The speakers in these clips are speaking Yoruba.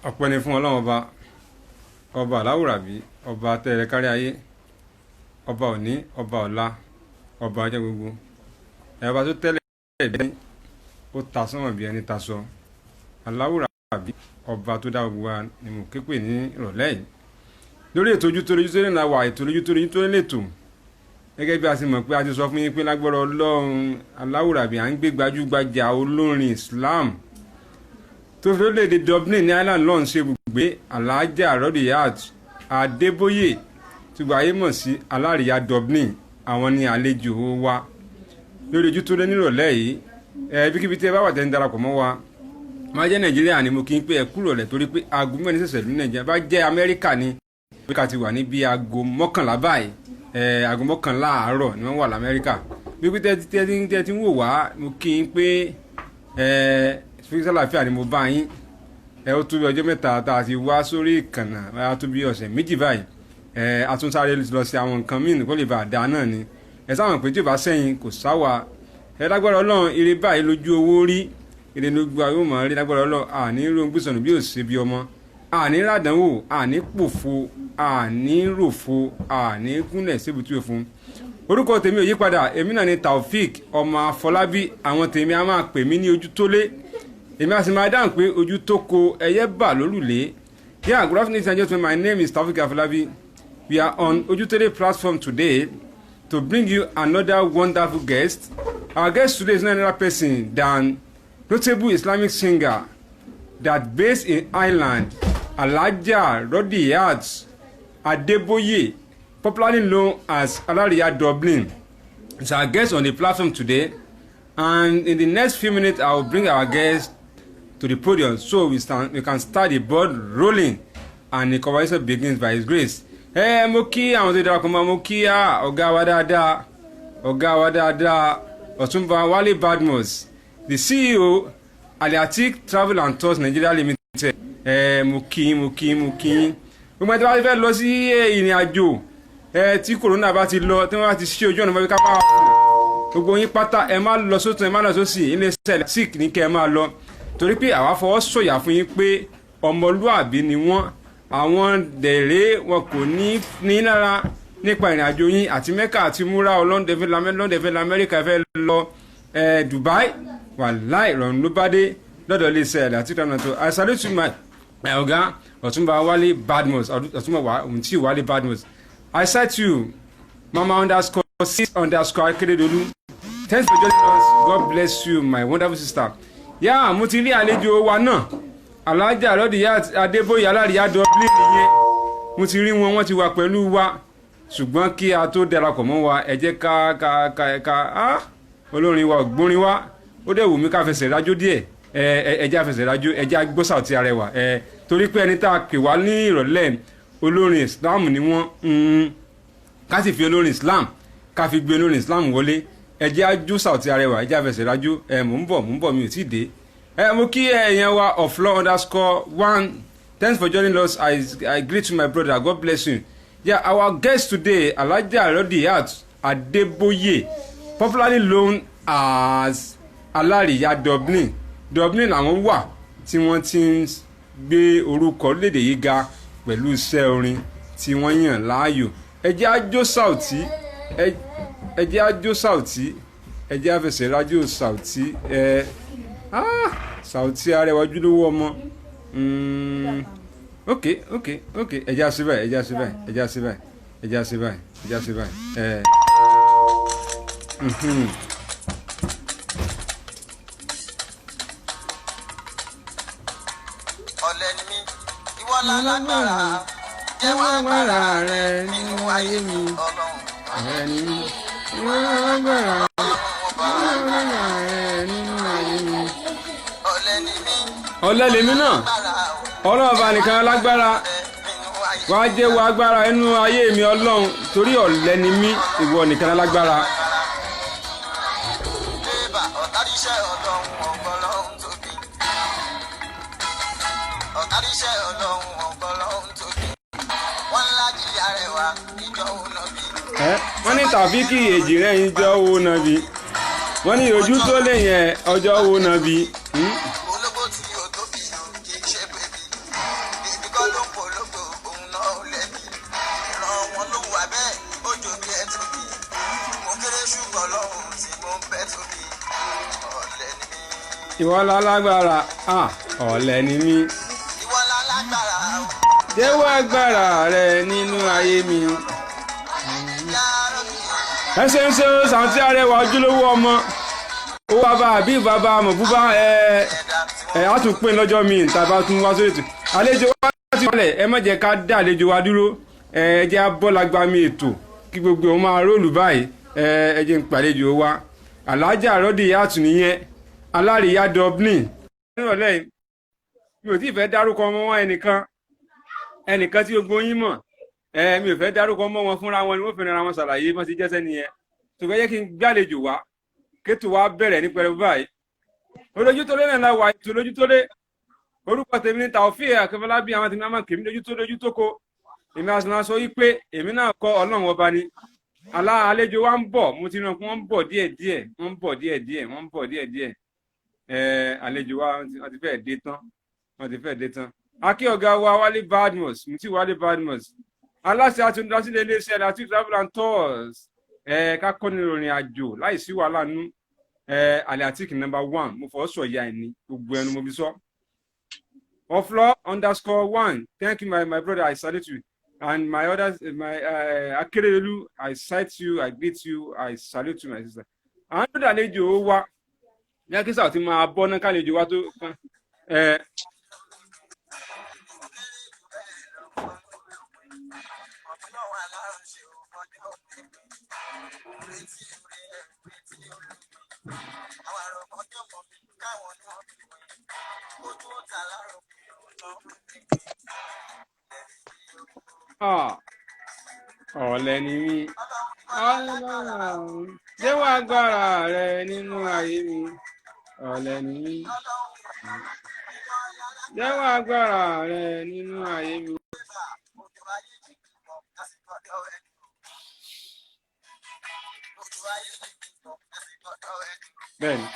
ọpẹ́ ni fún Ọlọ́run ọba aláwùrábí, ọba tẹ́rẹ kárí ayé, ọba òní, ọba ọ̀la, ọba ọjọ́ gbogbo, ọba tó tẹ́lẹ̀ ẹ̀dẹ́ ó ta sánmọ̀ bí ẹni ta sọ. Aláwùrábí ọba tó dá gbogbo wa ni mo ké pè ní ìrọ̀lẹ́ yìí lórí ètò Ojútólé náà wà. Ètò Ojútólé lètò gẹ́gẹ́ bí a ti mọ̀ pé a ti sọ fún yín pé lágbára Ọlọ́run Aláwùrábí à ń gbé gbajúgbajà olórin Islam tó fi lórílẹ̀‐èdè Dublin ní Ireland lọ́n ṣe ibùgbé Alhaja Rodiyat Adébóyè tí gbogbo ayé mọ̀ sí Alárìíyá Dublin. Àwọn ni àlejò wa lórí Ojútólé nírọ̀lẹ́ yìí. Ibikíbi tí ẹ bá wà tẹ́ ń darapọ̀ mọ́ wa máa jẹ́ Nàìjíríà ni mo kí n pé ẹ kúrò rẹ̀ torí pé aago mẹ́rin ṣẹ̀ṣẹ̀ lù Nàìjíríà bá jẹ́ Amẹ́ríkà ni Amẹ́ríkà ti wà ní bí aago 11 báyìí. Aago 11 àárọ̀ ni wọ́n wà l'Amẹ́ríkà. Bí pé tẹ́ ti ń wò wá mo kí n pé fíkísà láfíà ni mo bá yín. Ó tó bí ọjọ́ mẹ́ta tá a ti wá sórí ìkànnà á tó bí ọ̀sẹ̀ méjì báyìí. A tún sáré lọ sí àwọn nǹkan míì kó lè bá a dá náà ni. Sáwọn pé tí ò bá sẹ́yìn kò sáwà. Lágbára Ọlọ́run ire báyìí lójú owó rí, ire lójú ayé ò mọ̀ rí. Lágbára Ọlọ́run àní rògbé sọnù bí ò ṣe bí ọmọ, àní ràdánwò, àní pòfo, àní ròfo, àní gúnlẹ̀ síbùtú òfun. Orúkọ tèmi ò yípadà, èmi náà ni Taofik ọmọ Afọlábí. Àwọn tèmi a máa pè mí ní Ojútólé. Èmi a sì máa dáhùn pé ojú tó ko ẹyẹ bà lórùlé. Yeah, good afternoon and gentlemen. My name is Taofik Afọlábí. We are on Ojútólé platform today to bring you another wonderful guest. Our guest today is not another person than notable Islamic singer that based in Ireland, Alhaja Rodiyat Adébóyè, popularly known as Alárìíyá Dublin, is our guest on the platform today. And in the next few minutes, I will bring our guest to the podium so we can start the ball rolling and the conversation begins by His grace. Mo kí àwọn tó darapọ̀ mọ́, mo kí ọ̀gá wa dáadáa Ọ̀túnba Wálé Badmus, the CEO Aliatic Travel and Tours Nigeria Limited. Mo kí. Gbogbo ẹni tí wọ́n fẹ́ lọ sí ìrìn àjò tí corona bá ti lọ, tí wọ́n bá ti ṣí ojú ọ̀nà bá fi ká máa fò. Gbogbo yín pátá ẹ má lọ sótún, ẹ má lọ sósì, ilé iṣẹ́ sick ní kẹ́ ẹ máa lọ. Torí pé àwa fọwọ́ sọ̀yà fún yín pé ọmọlúàbí ni wọ́n. Àwọn dẹ̀rẹ́ wọn kò ní lára nípa ìrìn àjò yín àti Mẹ́kà àti múra London fẹ́ l'Amẹ́ríkà fẹ́ lọ Dubai. Wàláì ìrọ̀rùn ló bá dé lọ́dọ̀ ilé iṣẹ́ ẹ̀dá tí kàmínà tó. I salute my ọ̀gá Ọ̀túnba Wálé Badmus, Ọ̀túnba Wálé Badmus. I cite you Mama _6_ Akeredolu. Thanks for joining us. God bless you, my wonderful sister. Yeah, mo ti rí àlejò wa náà. Alhaja Rodiyat Adébóyè Alárìíyá Dublin nìyẹn. Mo ti rí wọn, wọ́n ti wà pẹ̀lú wa. Ṣùgbọ́n kí a tó darapọ̀ mọ́ wa, ẹ jẹ́ ká olórin wa ògbórin wa. Ó dẹ̀ wù mí ká fẹsẹ̀ rájò díẹ̀. Ẹ jẹ́ àfẹsẹ̀ rájò, ẹ jẹ́ agbósà ti arẹwà. Torí pé ẹni tá a pè wá ní ìrọ̀lẹ́ olórin Islam ni wọ́n. Ká sì fi olórin Islam ká fi gbé olórin Islam wọlé. Ẹ jẹ́ agbósà ti arẹwà, ẹ jẹ́ àfẹsẹ̀ rájò. Mò ń bọ̀ mi ò tí ì dé. Mo kí ẹ̀yàn wa Oflo_1. Thanks for joining us. I greet you, my brother. God bless you. Yeah, our guest today, Alhaja Rodiyat Adébóyè, popularly known as Alárìíyá Dublin. Dublin àwọn wà tí wọ́n ti ń gbé orúkọ orílẹ̀-èdè yìí ga pẹ̀lú iṣẹ́ orin tí wọ́n yàn láàyò. Ẹ jẹ́ àjò Saoti, ẹ jẹ́ àjò Saoti, ẹ jẹ́ àfẹsẹ̀ rájò Saoti. Saoti arẹwà ojúlówó ọmọ. Okay. Ẹ jẹ́ àṣìbẹ̀. Ọ̀lẹ ni mí, ìwọ lálágbára, jẹ́wọ́ agbára rẹ nínú ayé mi. Ọ̀lẹ ni mí, ìwọ lálágbára, jẹ́wọ́ agbára rẹ nínú ayé mi. Ọ̀lẹ ni mí, ọ̀lẹ lèmi náà. Ọlọ́ọ̀bá nìkan lágbára. Wá jẹ́wọ́ agbára nínú ayé mi Ọlọ́run, torí ọ̀lẹ ni mí, ìwọ nìkan lágbára. Bébà ọ̀táríṣẹ́ Ọlọ́run ọ̀gbọ́lọ́run tóbi. Ọ̀táríṣẹ́ Ọlọ́run ọ̀gbọ́lọ́run tóbi. Wọ́n lájí arẹwà ìjọ ònàbí. Wọ́n ní Tàfíkì èjì rẹ̀ ìjọ ònàbí. Wọ́n ní Ojútólé yẹn ọjọ́ ònàbí. ìwọ lálágbára ọ̀lẹ ni mí ìwọ lálágbára o. jẹ́wọ́ agbára rẹ nínú ayé mi. Yàrá mi. ẹ ṣe ń ṣe Sàǹtí Arẹwà ojúlówó ọmọ owó bàbá àbí bàbá mọ̀búbá á tún pín lọ́jọ́ mi tàbá tún wá sórí ètò àlejò wa ti wọlé ẹ má jẹ́ ká dá àlejò wa dúró ẹ jẹ́ abọ́lágbá mi ètò kí gbogbo ọmọ aróòlù báyìí ẹ jẹ́ ń pàlejò wa Alhaja Rodiat nìyẹn alárìíyá Dublin. nírọ̀lẹ́ yìí mi ò tí ì fẹ́ dárúkọ ọmọ wọn ẹnìkan tí gbogbo yín mọ̀ mi ò fẹ́ dárúkọ ọmọ wọn fúnra wọn ni wọ́n fẹ́ràn ara wọn ṣàlàyé wọ́n ti jẹ́sẹ́ nìyẹn tó fẹ́ yẹ kí n gbàlejò wa kétù wa bẹ̀rẹ̀ ní pẹrẹu báyìí Olójútólé náà la wà ètò Olójútólé orúkọ tèmi ní Taofeek Akínfọlábí àwọn tèmi máa kèmí lójútóko èmi àti náà sọ wípé èmi náà kọ́ Ọlọ́run ọba ni àlejò wa ń bọ̀ mo ti ràn pé wọ́n ń bọ̀ díẹ̀díẹ̀ àlejò wa wọ́n ti fẹ́ẹ̀ dé tán akí ọ̀gá wa Wálé Badmus Mutiu Wálé Badmus aláṣẹ àtúndásílẹ̀ iléeṣẹ́ Lateef Travel and Tours ká kọ́ni ìrìn àjò láì sí wàhálà nú Aliatik #1 mo fọ́ sọ ìyá ẹni gbogbo ẹnu mo fi sọ Oflo_1 thank you my brother I salute you and my others Akerelu I cite you I greet you I salute you my sister àwọn tó dàlejò wa ní akínsà tí máa bọ́ náà kálejò wa tó ọ̀lẹ ni mí jẹ́wọ́ agbára rẹ nínú ayé mi ọ̀lẹ ni mí jẹ́wọ́ agbára rẹ nínú ayé mi. bẹ́ẹ̀ni.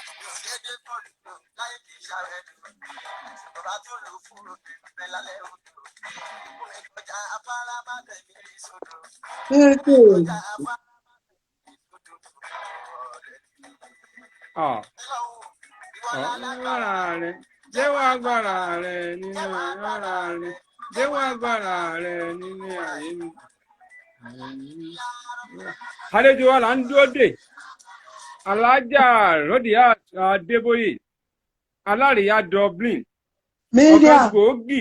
agbára rẹ jẹ́wọ́ agbára rẹ nínú agbára rẹ jẹ́wọ́ agbára rẹ nínú ayé mi. àlejò wa là ń dúró dè Alhaja Rodiat Adébóyè alárìíyá Dublin ọ̀kan gbòógì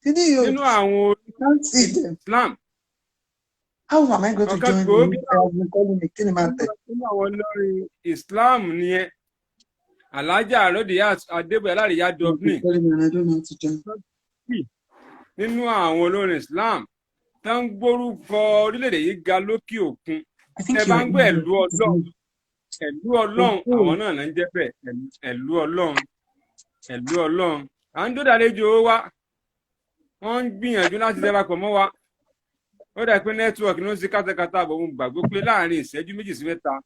nínú àwọn Islam ọ̀kan gbòógì nínú àwọn olórin Islam nìyẹn Alhaja Rodiat Adébóyè alárìíyá Dublin nínú àwọn olórin Islam tó ń gbórúkọ orílẹ̀-èdè yìí ga lókè òkun ẹ bá ń gbé ẹ̀lú Ọlọ́run àwọn náà ń jẹ́ bẹ́ẹ̀ ẹ̀lú Ọlọ́run à ń dódà àlejò wa wọ́n ń gbìyànjú láti darapọ̀ mọ́ wa ó dà pé nẹ́tíwọ̀kì ló ń ṣe kátàkátà àbọ̀ mo gbàgbé pé láàrin ìṣẹ́jú 2 sí 3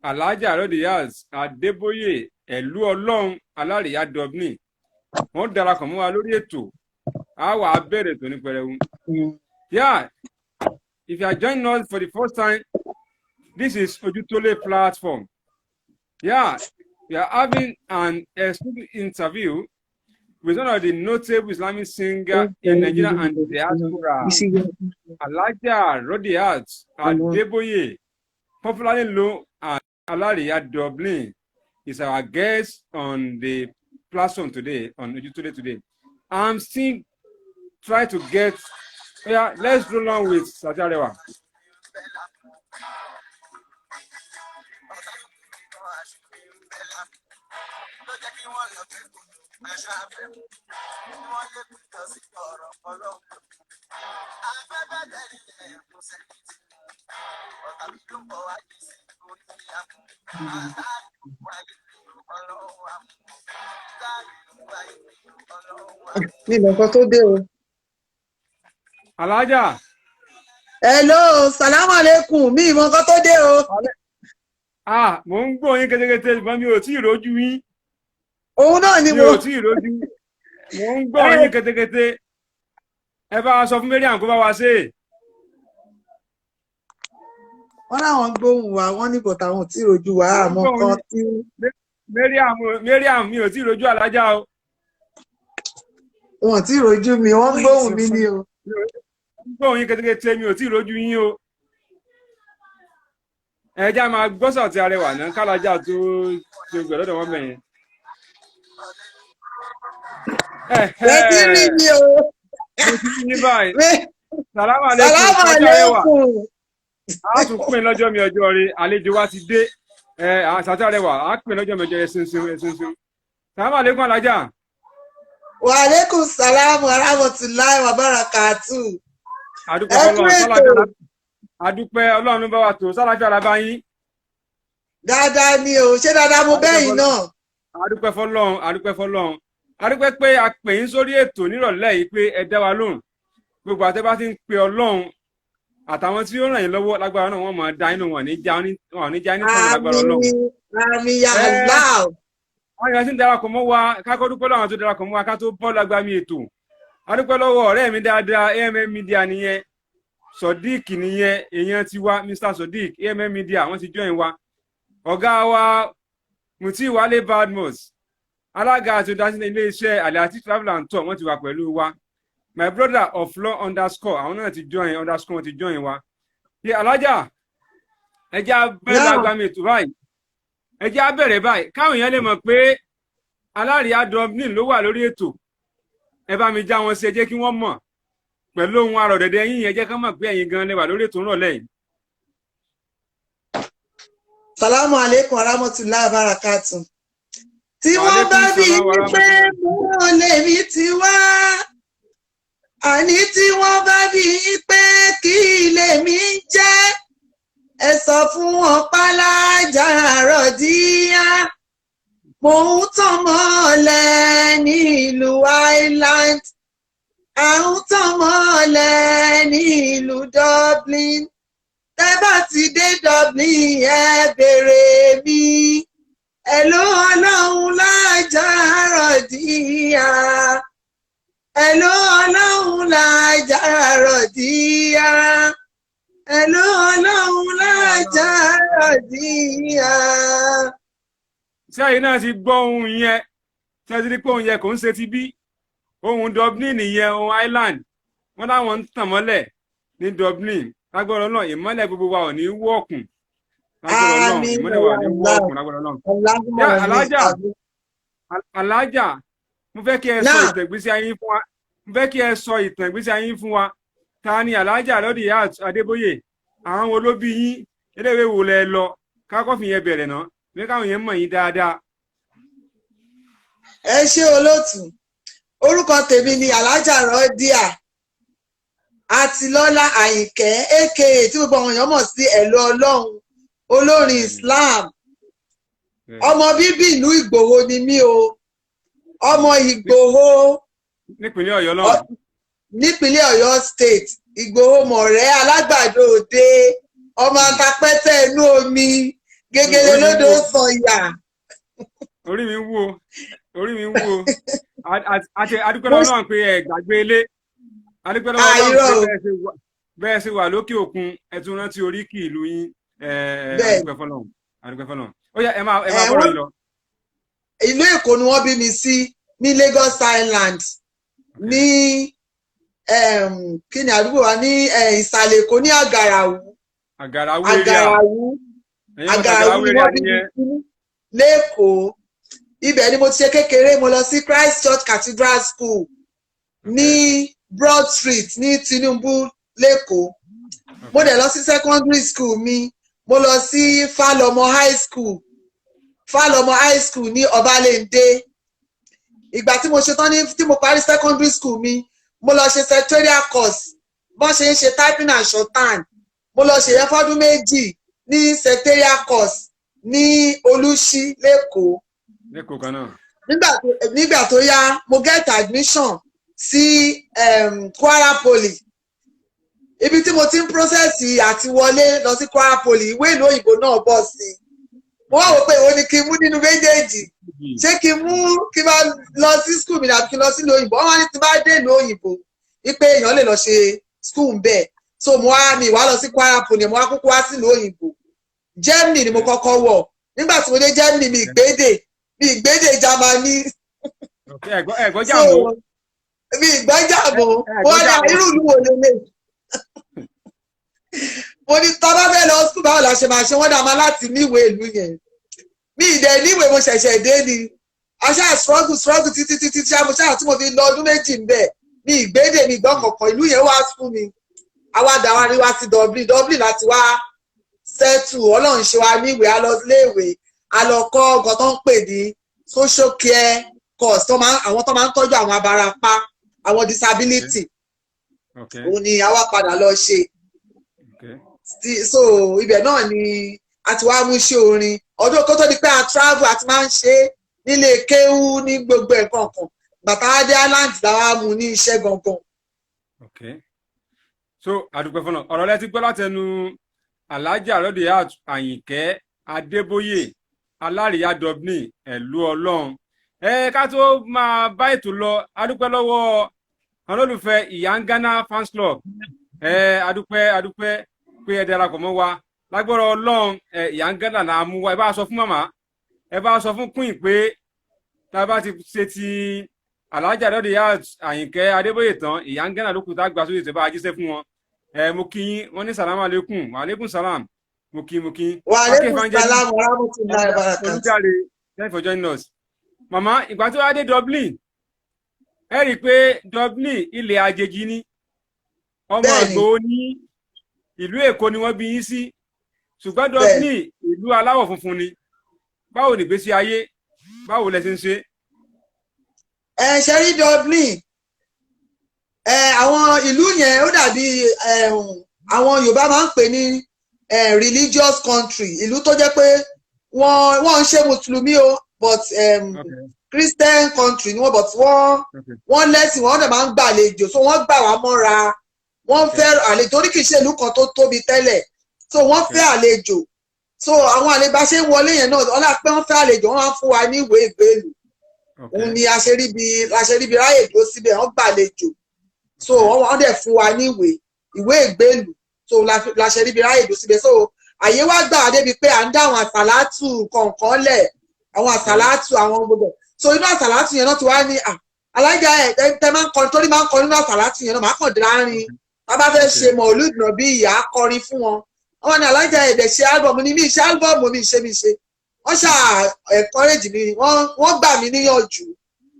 Alhaja Rodiat Adébóyè ẹ̀lú Ọlọ́run alárìíyá Dublin wọ́n darapọ̀ mọ́ wa lórí ètò a wà á bẹ̀rẹ̀ tó ní pẹrẹwu. Yeah, if you are joining us for the first time, this is Ojútólé platform. Yeah, we are having an exclusive interview with one of the notable Islamic singers in Nigeria and the diaspora, Alhaja Rodiat Adébóyè, popularly known as Alárìíyá Dublin, is our guest on the platform today, on Ojútólé today. I'm still trying to get. Yeah, let's roll on with Sàǹtí Arẹwà. Mi mọ̀ nǹkan tó dé o. Alhaja. Hello, salamu alaikum. Mi mọ̀ nǹkan tó dé o. Mo ń gbọ́ yín kétékété ṣùgbọ́n mi ò tí ì rójú yín. Òun náà ni mi ò tí ì rójú. Mo ń gbọ́ yín kétékété. Ẹ bá wa sọ fún Mariam kó bá wa ṣe. Wọ́n láwọn gbóhùn wa, wọ́n ní bọ̀tà àwọn tí ì rojú wa àmọ́ kan tí. Mariam mi ò tí ì rojú alájà o. Wọn tí rojú mi, wọ́n gbóhùn mi ni o. Gbóhùn yín kétékété mi ò tí ì rojú yín o. Ẹja máa gbọ́sọ̀ tí arẹwà náà kálájà tó gbẹ̀ lọ́dọ̀ wọn bẹ̀yẹn. Wọ́n ti rí mi o. Mo ti rí ní báyìí. Sàlámà lẹ́kùn ọjọ́ arẹwà. A tún pín lọ́jọ́ mi ọjọ́ rí àlejò wa ti dé. Àṣàtà arẹwà a pín lọ́jọ́ mi ọjọ́ ẹ̀sìnsìn. Sàlámà lẹ́kùn alájà. Wa alaikum salam wa rahmatullahi wa barakatuh. Adúpẹ́ Ọlọ́run bá wa tó sálàfíà la bá yín. Dáadáa ni o, ṣé dáadáa mo bẹ́yìn náà? Adúpẹ́ fọ́lọ́run. Adúpẹ́ pé a pè yín sórí ètò nírọ̀lẹ́ yìí pé ẹ dá wa lóhùn. Gbogbo àtẹ́ bá ti ń pe Ọlọ́run àtàwọn tí ó ràn yín lọ́wọ́ lágbára náà wọ́n máa dá inú wọn ní já ní sọ́nà lágbára Ọlọ́run. Àmín ya Allah. Àwọn èèyàn sì ń darapọ̀ mọ́ wa kákọ́ dúpẹ́ lọ́wọ́ tó darapọ̀ mọ́ wa ká tó bọ́ lágbàmí ètò. Adúpẹ́ lọ́wọ́ ọ̀rẹ́ mi dáadáa AMM Media nìyẹn. Sodiq nìyẹn èèyàn ti wá Mr. Sodiq AMM Media wọ́n ti join wa. Ọ̀gá wa Muti Wale Badmus alága àti olùdásílẹ̀ iléeṣẹ́ Alhaji Travel and Tour wọ́n ti wà pẹ̀lú wa. My brother of law underscore àwọn náà ti join underscore wọ́n ti join wa. Ṣé alájà ẹjẹ́ abẹ́rẹ́ lágbàmí ètò báyìí ẹjẹ́ abẹ́rẹ́ báyìí káwọn èèyàn lè mọ̀ pé Alárìíyá Dublin ló wà lórí ètò. Ẹ bá mi já wọn sí ẹ jẹ́ kí wọ́n mọ̀ pẹ̀lú ohun àròdẹ̀dẹ̀ yín yẹn jẹ́ ká mọ̀ pé ẹ̀yin gan lè wà lórí ètò ńrọ̀lẹ́ yìí. Salamu alaikum warahmatullahi wabarakatuh. Tí wọ́n bá bí pé mo lè mi ti wá. Àní tí wọ́n bá bí pé kí ilé mi jẹ́. Ẹ sọ fún wọn pálájà Rọ̀díyá. Mò ń tàn mọ́lẹ̀ ní ìlú Ireland. À ń tàn mọ́lẹ̀ ní ìlú Dublin. Tẹ́ bá ti dé Dublin ẹ béèrè mi. Hello Ọlọ́run lájà Rọ̀díyá. Hello Ọlọ́run lájà Rọ̀díyá. Hello Ọlọ́run lájà Rọ̀díyá. Ṣé àyè náà ti gbọ́ ohun yẹn? Ṣé ẹ ti rí pé ohun yẹn kò ń ṣe ti bí? Ohun Dublin nìyẹn, ohun Ireland. Wọ́n láwọn ń tàn mọ́lẹ̀ ní Dublin. Lágbára Ọlọ́run ìmọ́lẹ̀ gbogbo wa ò ní wọ́ọ̀kùn. Lágbára Ọlọ́run ìmọ́lẹ̀ wa ò ní wọ́ọ̀kùn lágbára Ọlọ́run. Alájà, mo fẹ́ kí ẹ sọ ìtàn ìgbésí ayé fún wa. Mo fẹ́ kí ẹ sọ ìtàn ìgbésí ayé fún wa. Ta ni Alájà Rọ́díyát Adébóyè? Àwọn wo ló bí yín? Iléèwé wo lẹ lọ? Kákọ́ fi yẹn bẹ̀rẹ̀ náà. Bí káwọn yẹn mọ̀ yín dáadáa. Ẹ ṣé olóòtú. Orúkọ tèmi ni Alájà Rọ́díyà Àtilọ́lá Àyìnkẹ́ aka tí gbogbo àwọn èèyàn mọ̀ sí Ẹ̀lọ́ Ọlọ́run olórin Islam. Ọmọ bíbí ìlú Ìgbòho ni mí o. Ọmọ Ìgbòho. Nípínlẹ̀ Ọ̀yọ́ náà. Nípínlẹ̀ Ọ̀yọ́ state. Ìgbòho Mọ̀rẹ́ Alágbàdo Òde. Ọmọ atapẹ́tẹ́ inú omi. Gegele lódò Sànyà. Orí mi wú o. Adúpẹ́ lọ́wọ́ náà pé ẹ gbàgbé ilé. Adúpẹ́ lọ́wọ́ náà pé bẹ́ẹ̀ ṣe wà lókè òkun ẹ tún rántí oríkì ìlú yín. Adúpẹ́ fọ́lọ́run. Ó yá ẹ máa bọ̀rọ̀ yìí lọ. Ìlú Èkó ni wọ́n bí mi sí ní Lagos Island ní kí ni àdúgbò wa ní ìsàlẹ̀ Èkó ní Àgàràwú. Àgàràwú ni wọ́n bí mi sí lẹ́kọ̀ọ́. Ibẹ̀ ni mo ti ṣe kékeré, mo lọ sí Christ Church Cathedral School ní Broad Street ní Tinubu lẹ́kọ̀ọ́. Mo dẹ̀ lọ sí secondary school mi, mo lọ sí Fálọmọ High School ní Ọbalẹ́ndé. Ìgbà tí mo ṣe tán tí mo parí secondary school mi, mo lọ ṣe secretarial course bọ́n ṣe ń ṣe typing and shorthand. Mo lọ ṣe yẹn fọ́dún méjì ní secretarial course ní Olúṣí lẹ́kọ̀ọ́. Lẹ́kọ̀ọ́ kan náà. Nígbà tó yá mo get admission sí Kwara Poly. Ibi tí mo ti ń process àti wọlé lọ sí Kwara Poly, ìwé ìlú òyìnbó náà bọ̀ sí. Mo wá wò pé èwo ni kí n mú nínú méjèèjì. Ṣé kí n bá lọ sí school mi àbí kí n lọ sí ìlú òyìnbó? Wọ́n wá ní tí bá dé ìlú òyìnbó wípé èèyàn lè lọ ṣe school bẹ́ẹ̀. So mo wá lọ sí Kwara Poly, mo wá kúkú wá sí ìlú òyìnbó. Germany ni mo kọ́kọ́ wọ̀. Nígbà tí mo dé Germany mi ìgbédè. mi ìgbédè Jámánì ẹ̀gbọ́n so jàmó mi ìgbọ́jàmọ́ wọ́n dá irú ìlú wo lélẹ̀ mo ní tọ́ bá fẹ́ lọ sùn báwo la ṣe máa ṣe wọ́n dá máa láti níwèé ìlú yẹn mi ìdẹ̀ níwèé mo ṣẹ̀ṣẹ̀ dé ni aṣá struggle títí ṣáà tí mo fi lọ ọdún méjì ń bẹ̀ mi ìgbédè mi ìgbọ́ kọ̀ọ̀kan ìlú yẹn wá fún mi àwàdà wa rí wá sí Dublin láti wá settle ọlọ́run ṣe wa níwèé a lọ léèwé a lọ kọ́ nǹkan tó ń pè ní social care course àwọn tó máa ń tọ́jú àwọn abarapá àwọn disability òun ni àwa padà lọ ṣe so ibẹ̀ náà ni a ti wá mú ṣe orin ọdún kó tó di pé a travel àti máa ń ṣe nílé kéwú ní gbogbo ẹ̀kọ́ kan bàtà adé island làwa mú ní iṣẹ́ gangan. So àdúpẹ́ fọ́nà ọ̀rọ̀ lẹ́tí gbọ́ látẹnu Alhaja Rodiat Àyìnkẹ́ Adébóyè alárìíyá Dublin ẹ̀lú ọlọ́run ká tó máa bá ètò lọ adúpẹ́ lọ́wọ́ àwọn olólùfẹ́ Iyangana fans club adúpẹ́ pé ẹ darapọ̀ mọ́ wa lágbọ́rọ̀ ọlọ́run Iyangana là á mú wa ẹ bá sọ fún màmá ẹ bá sọ fún queen pé tá a bá ti ṣe ti Alhaja Rodiat Àyìnkẹ́ Adébóyè tán Iyangana ló kù tá a gbà sóde tẹ́ bá a jíṣẹ́ fún wọn mo kí yín wọ́n ní salamu aleykum wa aleykum salam mo kí. wa aleykum salam wa rahmatullahi wa barakatuh. Thank you for joining us. Màmá ìgbà tó wá dé Dublin ẹ rí i pé Dublin ilẹ̀ àjèjì ni ọmọ Ìgbòho ní ìlú Èkó ni wọ́n bí yín sí ṣùgbọ́n Dublin ìlú aláwọ̀ funfun ni báwo ni ìgbésí ayé báwo lẹ ṣe ń ṣe. ṣe rí Dublin àwọn ìlú yẹn ó dàbí àwọn Yorùbá máa ń pè ní religious country ìlú tó jẹ́ pé wọ́n ń ṣe mùsùlùmí o but Christian country ni wọ́n but wọ́n lẹ́sìn wọ́n dẹ̀ máa ń gbàlejò so wọ́n gbà wá mọ́ra wọ́n fẹ́ àlejò torí kì í ṣe ìlú kan tó tóbi tẹ́lẹ̀ so wọ́n fẹ́ àlejò so àwọn àlejò ṣe ń wọlé yẹn náà ọlá pé wọ́n fẹ́ àlejò wọ́n máa ń fún wa ní ìwé ìgbélú òun ni aṣeríbi ráyè dúró síbẹ̀ wọ́n gbàlejò so wọ́n dẹ̀ fún wa ní ìwé ìgbélú so láṣeríbi ráyè dúró síbẹ̀ so àyè wá gbà wá débi pé à ń dá àwọn àsàlátù kọ̀ọ̀kan lẹ̀ àwọn àsàlátù àwọn gbogbo so inú àsàlátù yẹn náà ti wá ní alájà tẹ máa ń kọrin torí máa ń kọrin nínú àsàlátù yẹn náà máa kàn dárin bàbá fẹ́ ṣe Maulud Nabi ìyá kọrin fún wọn wọn ní alájà ẹ̀dẹ̀ ṣe álbọ̀mù ní mi ṣe álbọ̀mù mi ṣe wọ́n ṣà encourage mi wọ́n gbà mí níyànjú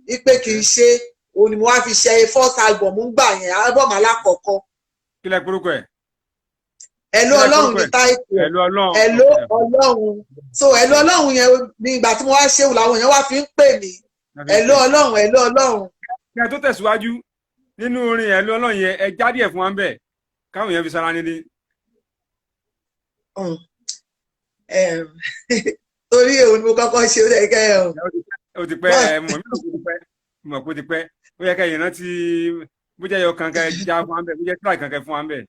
wípé kì í ṣe òun ni mo wá fi ṣe first album ń gbà yẹn album alákọ̀ọ́kọ́. kí lẹ gbórúkọ ẹ. Ẹ̀lú Ọlọ́run ní táìpù Ẹ̀lú Ọlọ́run so Ẹ̀lú Ọlọ́run yẹn ní ìgbà tí mo wá ṣe làwọn èèyàn wá fi ń pè mí Ẹ̀lú Ọlọ́run. kí ẹ tó tẹ̀síwájú nínú orin Ẹ̀lú Ọlọ́run yẹn ẹ jáde ẹ̀ fún wa ń bẹ̀ káwọn èèyàn fi sara nílé. torí òun ni mo kọ́kọ́ ṣe ó lẹ́kẹ́ ẹ̀ o. ó ti pẹ́ mọ̀ kó ti pẹ́ ó yẹ kẹ́ ìrántí bó jẹ́ yọ kankan já fún wa ń bẹ̀ bó jẹ́ tíráì kankan fún wa ń bẹ̀.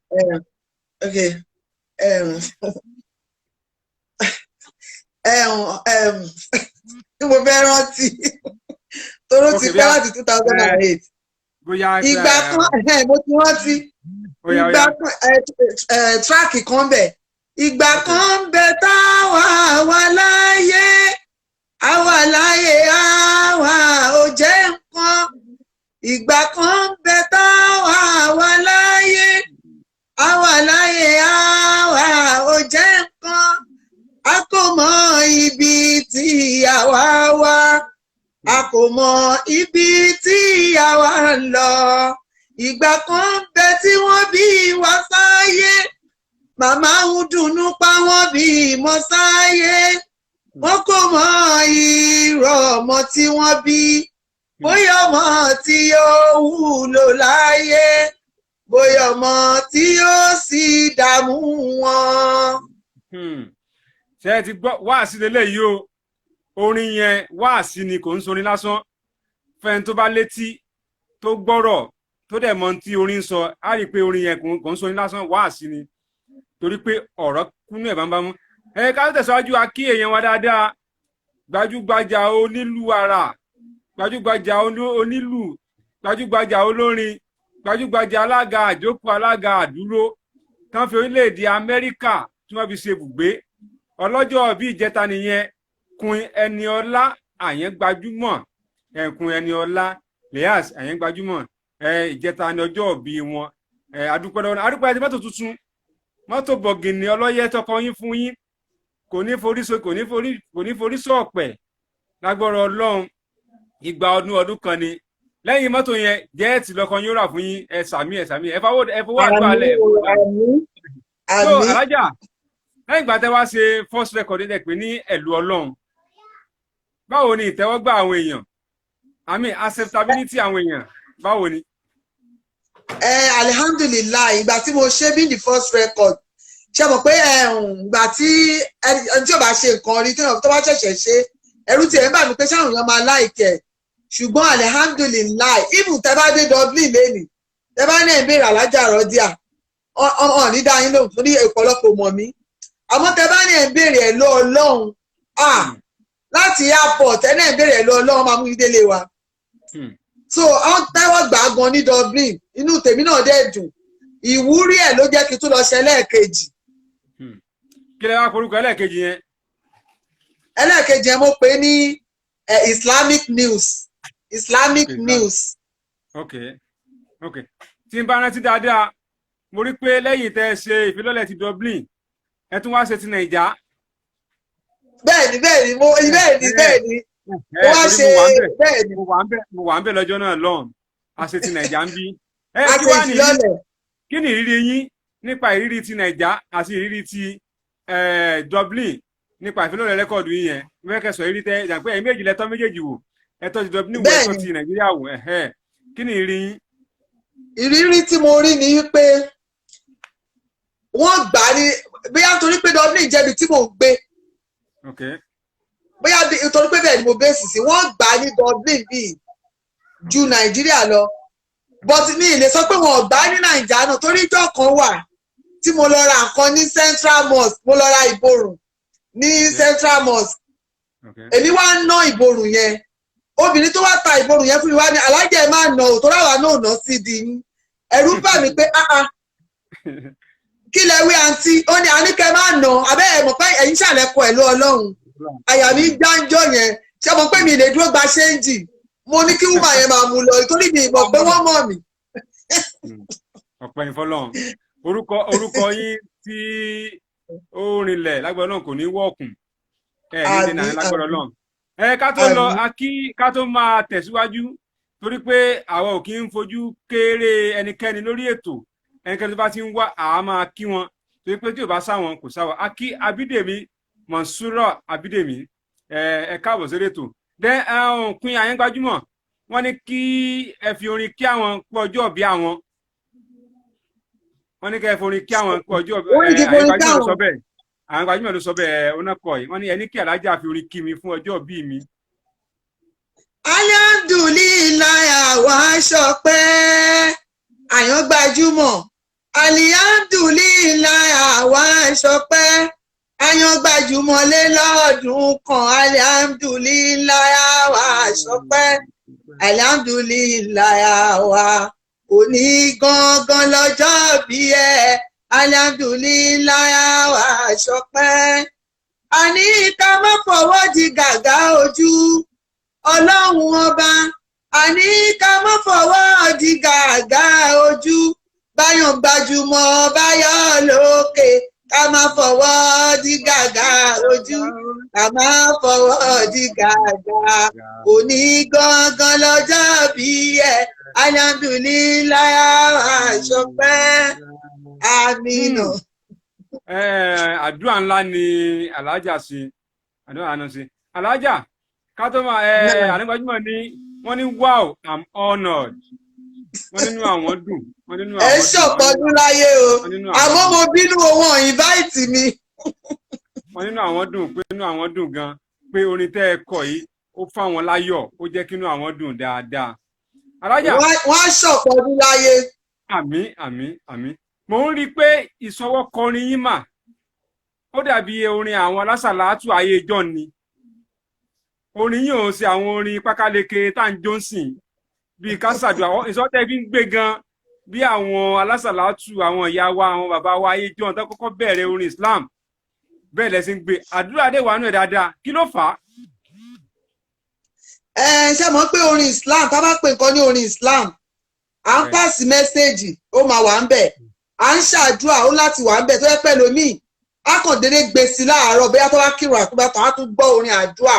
Okay. Tí mo fẹ́ rántí toró ti pẹ́ láti 2008 ìgbà kan mo ti rántí ìgbà kan tíráàkì kan bẹ̀ ìgbà kan bẹ̀ táwa wà láyé àwa ò jẹ́ nǹkan ìgbà kan bẹ̀ táwa wà láyé àwa ò jẹ́ nǹkan a kò mọ ibi tí àwa wà a kò mọ ibi tí àwa ń lọ ìgbà kan bẹ tí wọ́n bí wa sáyé màmá ń dùnnú pa wọ́n bí mọ sáyé wọ́n kò mọ irọ́ ọmọ tí wọ́n bí bóyá ọmọ tí yóò wúlò láyé bóyá ọmọ tí yóò sì dààmú wọn. ṣé ẹ ti gbọ́ wáàsí lélẹ́yìí o orin yẹn wáàsí ni kò ń sorin lásán fẹ́ni tó bá létí tó gbọ́rọ̀ tó dẹ̀ mọ̀ tí orin sọ á rí i pé orin yẹn kò ń sorin lásán wáàsí ni torí pé ọ̀rọ̀ kúnú ẹ̀ bámbámú. ká tó tẹ̀síwájú a kí èèyàn wa dáadáa gbajúgbajà onílù ara gbajúgbajà onílù gbajúgbajà olórin gbajúgbajà alága àjókòó alága àdúró tán fi orílẹ̀-èdè Amẹ́ríkà tí wọ́n fi ṣe ibùgbé ọlọ́jọ́ bíi ìjẹta nìyẹn Queen Ẹniọlá àyẹn gbajúmọ̀ ẹ̀kún ẹni ọlá leas àyẹn gbajúmọ̀ ìjẹta ní ọjọ́ òbí wọn adúpẹ́ lọ́wọ́ adúpẹ́ ẹni mọ́tò tuntun mọ́tò bọ̀gìnì ọlọ́yẹ tọkọ yín fún yín kò ní forí sọ ọ̀pẹ̀ lágbọ́rọ̀ Ọlọ́run ìgbà ọdún kan ni lẹ́yìn mọ́tò yẹn jẹ́ẹ̀tì lọ́kàn yóò rà fún yín ẹ sàmì ẹ fọwọ́ àdúrà lẹ̀. so alájà lẹ́yìn ìgbà tẹ́ wá ṣe first record ẹ̀ pé ní ẹ̀lú Ọlọ́run báwo ni ìtẹ́wọ́gbà àwọn èèyàn acceptability àwọn èèyàn báwo ni. alihamdulilayi ìgbà tí mo ṣe bí the first record ṣe mọ̀ pé ìgbà tí ẹni tí ò bá ṣe nǹkan rí tó bá ṣẹ̀ṣẹ̀ ṣe ẹ̀rù tí ẹ̀ ń bà mí pé sáwọn èèyàn máa láìkẹ̀ ṣùgbọ́n alihamdulilayi even tẹ́ bá dé Dublin lẹ́nìí tẹ́ bá ní ìbéèrè Alájà Rọ́díà ọ̀hún ní dáyín lóhùn torí ọ̀pọ̀lọpọ̀ mọ̀ mí àmọ́ tẹ́ bá ní ìbéèrè ẹ̀ lọ Ọlọ́run láti airport ẹ̀ náà ìbéèrè ẹ̀ lọ Ọlọ́run máa mú ìdílé wa so àwọn tẹ́wọ́ gbà á gan ní Dublin inú tèmi náà dẹ̀ dùn ìwúrí ẹ̀ ló jẹ́ kí n tún lọ ṣe ẹlẹ́ẹ̀kejì. kí lẹ wá korúkọ ẹlẹ́ẹ̀kejì yẹn. ẹlẹ́ẹ̀kejì yẹn mo pè ní Islamic news. ok tí n bá rántí dáadáa mo rí pé lẹ́yìn tẹ́ ẹ ṣe ìfilọ́lẹ̀ ti Dublin ẹ tún wá ṣe ti Nàìjà. bẹ́ẹ̀ni mo wá ṣe bẹ́ẹ̀ni. mo wà ń bẹ̀ lọ́jọ́ náà lọ́hùn a ṣe ti Nàìjà ń bí. kí ni ìrírí yín nípa ìrírí ti Nàìjà àti ìrírí ti Dublin nípa ìfilọ́lẹ̀ rẹ́kọ̀dù yín yẹn mẹ́kẹ̀sọ̀ ìrírí tẹ́ ìjàpẹ́ ẹ̀yìn méjì lẹ́tọ́ méjèèjì wò ẹ̀tọ́ ti Dublin wò ẹ̀tọ́ ti Nàìjíríà wò kí ni ìrírí yín. ìrírí tí mo rí ni pé wọ́n gbà ní bóyá nítorí pé Dublin jẹ́bi tí mò ń gbé bóyá nítorí pé bẹ́ẹ̀ ni mo bẹ́ẹ̀ sì sí wọ́n gbà ní Dublin bíi ju Nàìjíríà lọ but ní ilé sọ pé wọn ò gbà ní Nàìjíríà náà torí ìjọ kan wà tí mo lọ ra nǹkan ní Central Mosque mo lọ ra ìborùn ní Central Mosque èmi wá ń ná ìborùn yẹn obìnrin tó wá ta ìborùn yẹn fún mi wá ní Alájà ẹ máa nà ò tó ráwa náà nà sí di yín ẹ̀rù bà mí pé kí lẹ wí àǹtí ó ní àníkẹ́ máa nà abẹ́ ẹ̀ mọ̀ pé ẹ̀yin ṣàlẹ́kọ̀ọ́ ẹ̀ ló Ọlọ́run àyà mi jáńjọ́ yẹn ṣé mo pé mi lè dúró gba ṣéǹjì mo ní kí wúmà yẹn máa mú lọ nítorí mi ìmọ̀ pé wọ́n mọ̀ mí. ọ̀pẹ̀ ìfọlọ́run orúkọ yín tí ó rinlẹ̀ lágbára náà kò ní wọ́ọ̀kùn ní dènà lágbára náà. ká tó lọ ká tó máa tẹ̀síwájú torí pé àwa ò kí ń fojú kéré ẹnikẹ́ni lórí ètò ẹnikẹ́ni tó bá ti ń wá àá máa kí wọn torí pé tí ò bá sáwọn kò sáwọn akí Abídèmí Monsura Abídèmí ẹ káàbọ̀ sórí ètò pin Àyẹn Gbajúmọ̀ wọ́n ní kí ẹ fi orin kí àwọn pé ọjọ́ bí àwọn wọ́n ní kí ẹ fi orin kí àwọn pé ọjọ́ bí Àyẹn Gbajúmọ̀ ló sọ bẹ́ẹ̀ Àyẹn Gbajúmọ̀ ló sọ bẹ́ẹ̀ onákọ̀ yìí wọ́n ní ẹni kí Alájà fi orin kí mi fún ọjọ́ bí mi. Alhamdulilayi àwa ṣọpẹ́ Àyẹn Gbajúmọ̀ alihamdulilayi àwa ṣọpẹ́ Àyẹn Gbajúmọ̀ lé lọ́ọ̀dún kan alihamdulilayi àwa ṣọpẹ́ alihamdulilayi àwa òní gangan lọ́jọ́ bí ẹ alihamdulilayi àwa ṣọpẹ́ àní ká má fọwọ́ di gàgá ojú Ọlọ́run ọba àní ká má fọwọ́ di gàgá ojú báyọ̀ Gbajúmọ̀ báyọ̀ lókè ká má fọwọ́ di gàgá ojú ká má fọwọ́ di gàgá òní gangan lọ́jọ́ bí ẹ alihamdulilayi àṣọpẹ́ àmínà. àdúrà ńlá ni Alájà sí àdúrà náà sí Alájà ká tó máa Àyẹn Gbajúmọ̀ ní wọ́n ní wow I'm honoured wọ́n nínú àwọn dùn wọ́n nínú àwọn dùn. ẹ ṣọ̀pọ̀dún láyé o àmọ́ mo bínú owó ìnváìtì mi. wọ́n nínú àwọn dùn pé nínú àwọn dùn gan pé orin tẹ́ ẹ kọ yìí ó fáwọn láyọ̀ ó jẹ́ kí inú àwọn dùn dáadáa. Alájà wọ́n á ṣọ̀pọ̀dún láyé. àmín mo ń rí i pé ìsọwọ́kọrin yín mà ó dàbí orin àwọn alásàlátù ayé ìjọ ni orin yìí ò ń ṣe àwọn orin pákáleke tá à ń jó sìn bíi kásàdù àwọn ìsọtẹ́ fi ń gbé gan bí àwọn alásàlátù àwọn ìyá wa àwọn bàbá wa ayé ìjọ tó kọ́kọ́ bẹ̀rẹ̀ orin Islam bẹ́ẹ̀ lẹ́sìn gbé àdúrà dé wà nù ẹ̀ dáadáa kí ló fà á. ṣé mọ̀ pé orin Islam tá bá pè nǹkan ní orin Islam à ń pàṣẹ mẹ́sẹ̀gì ó máa wà ń bẹ̀ à ń ṣàdúrà ó láti wà ń bẹ̀ tó yẹ pẹ́ lómi á kàn déédéé gbé sí láàárọ̀ bóyá tó bá kírun àkúbá tán á tún gbọ́ orin àdúrà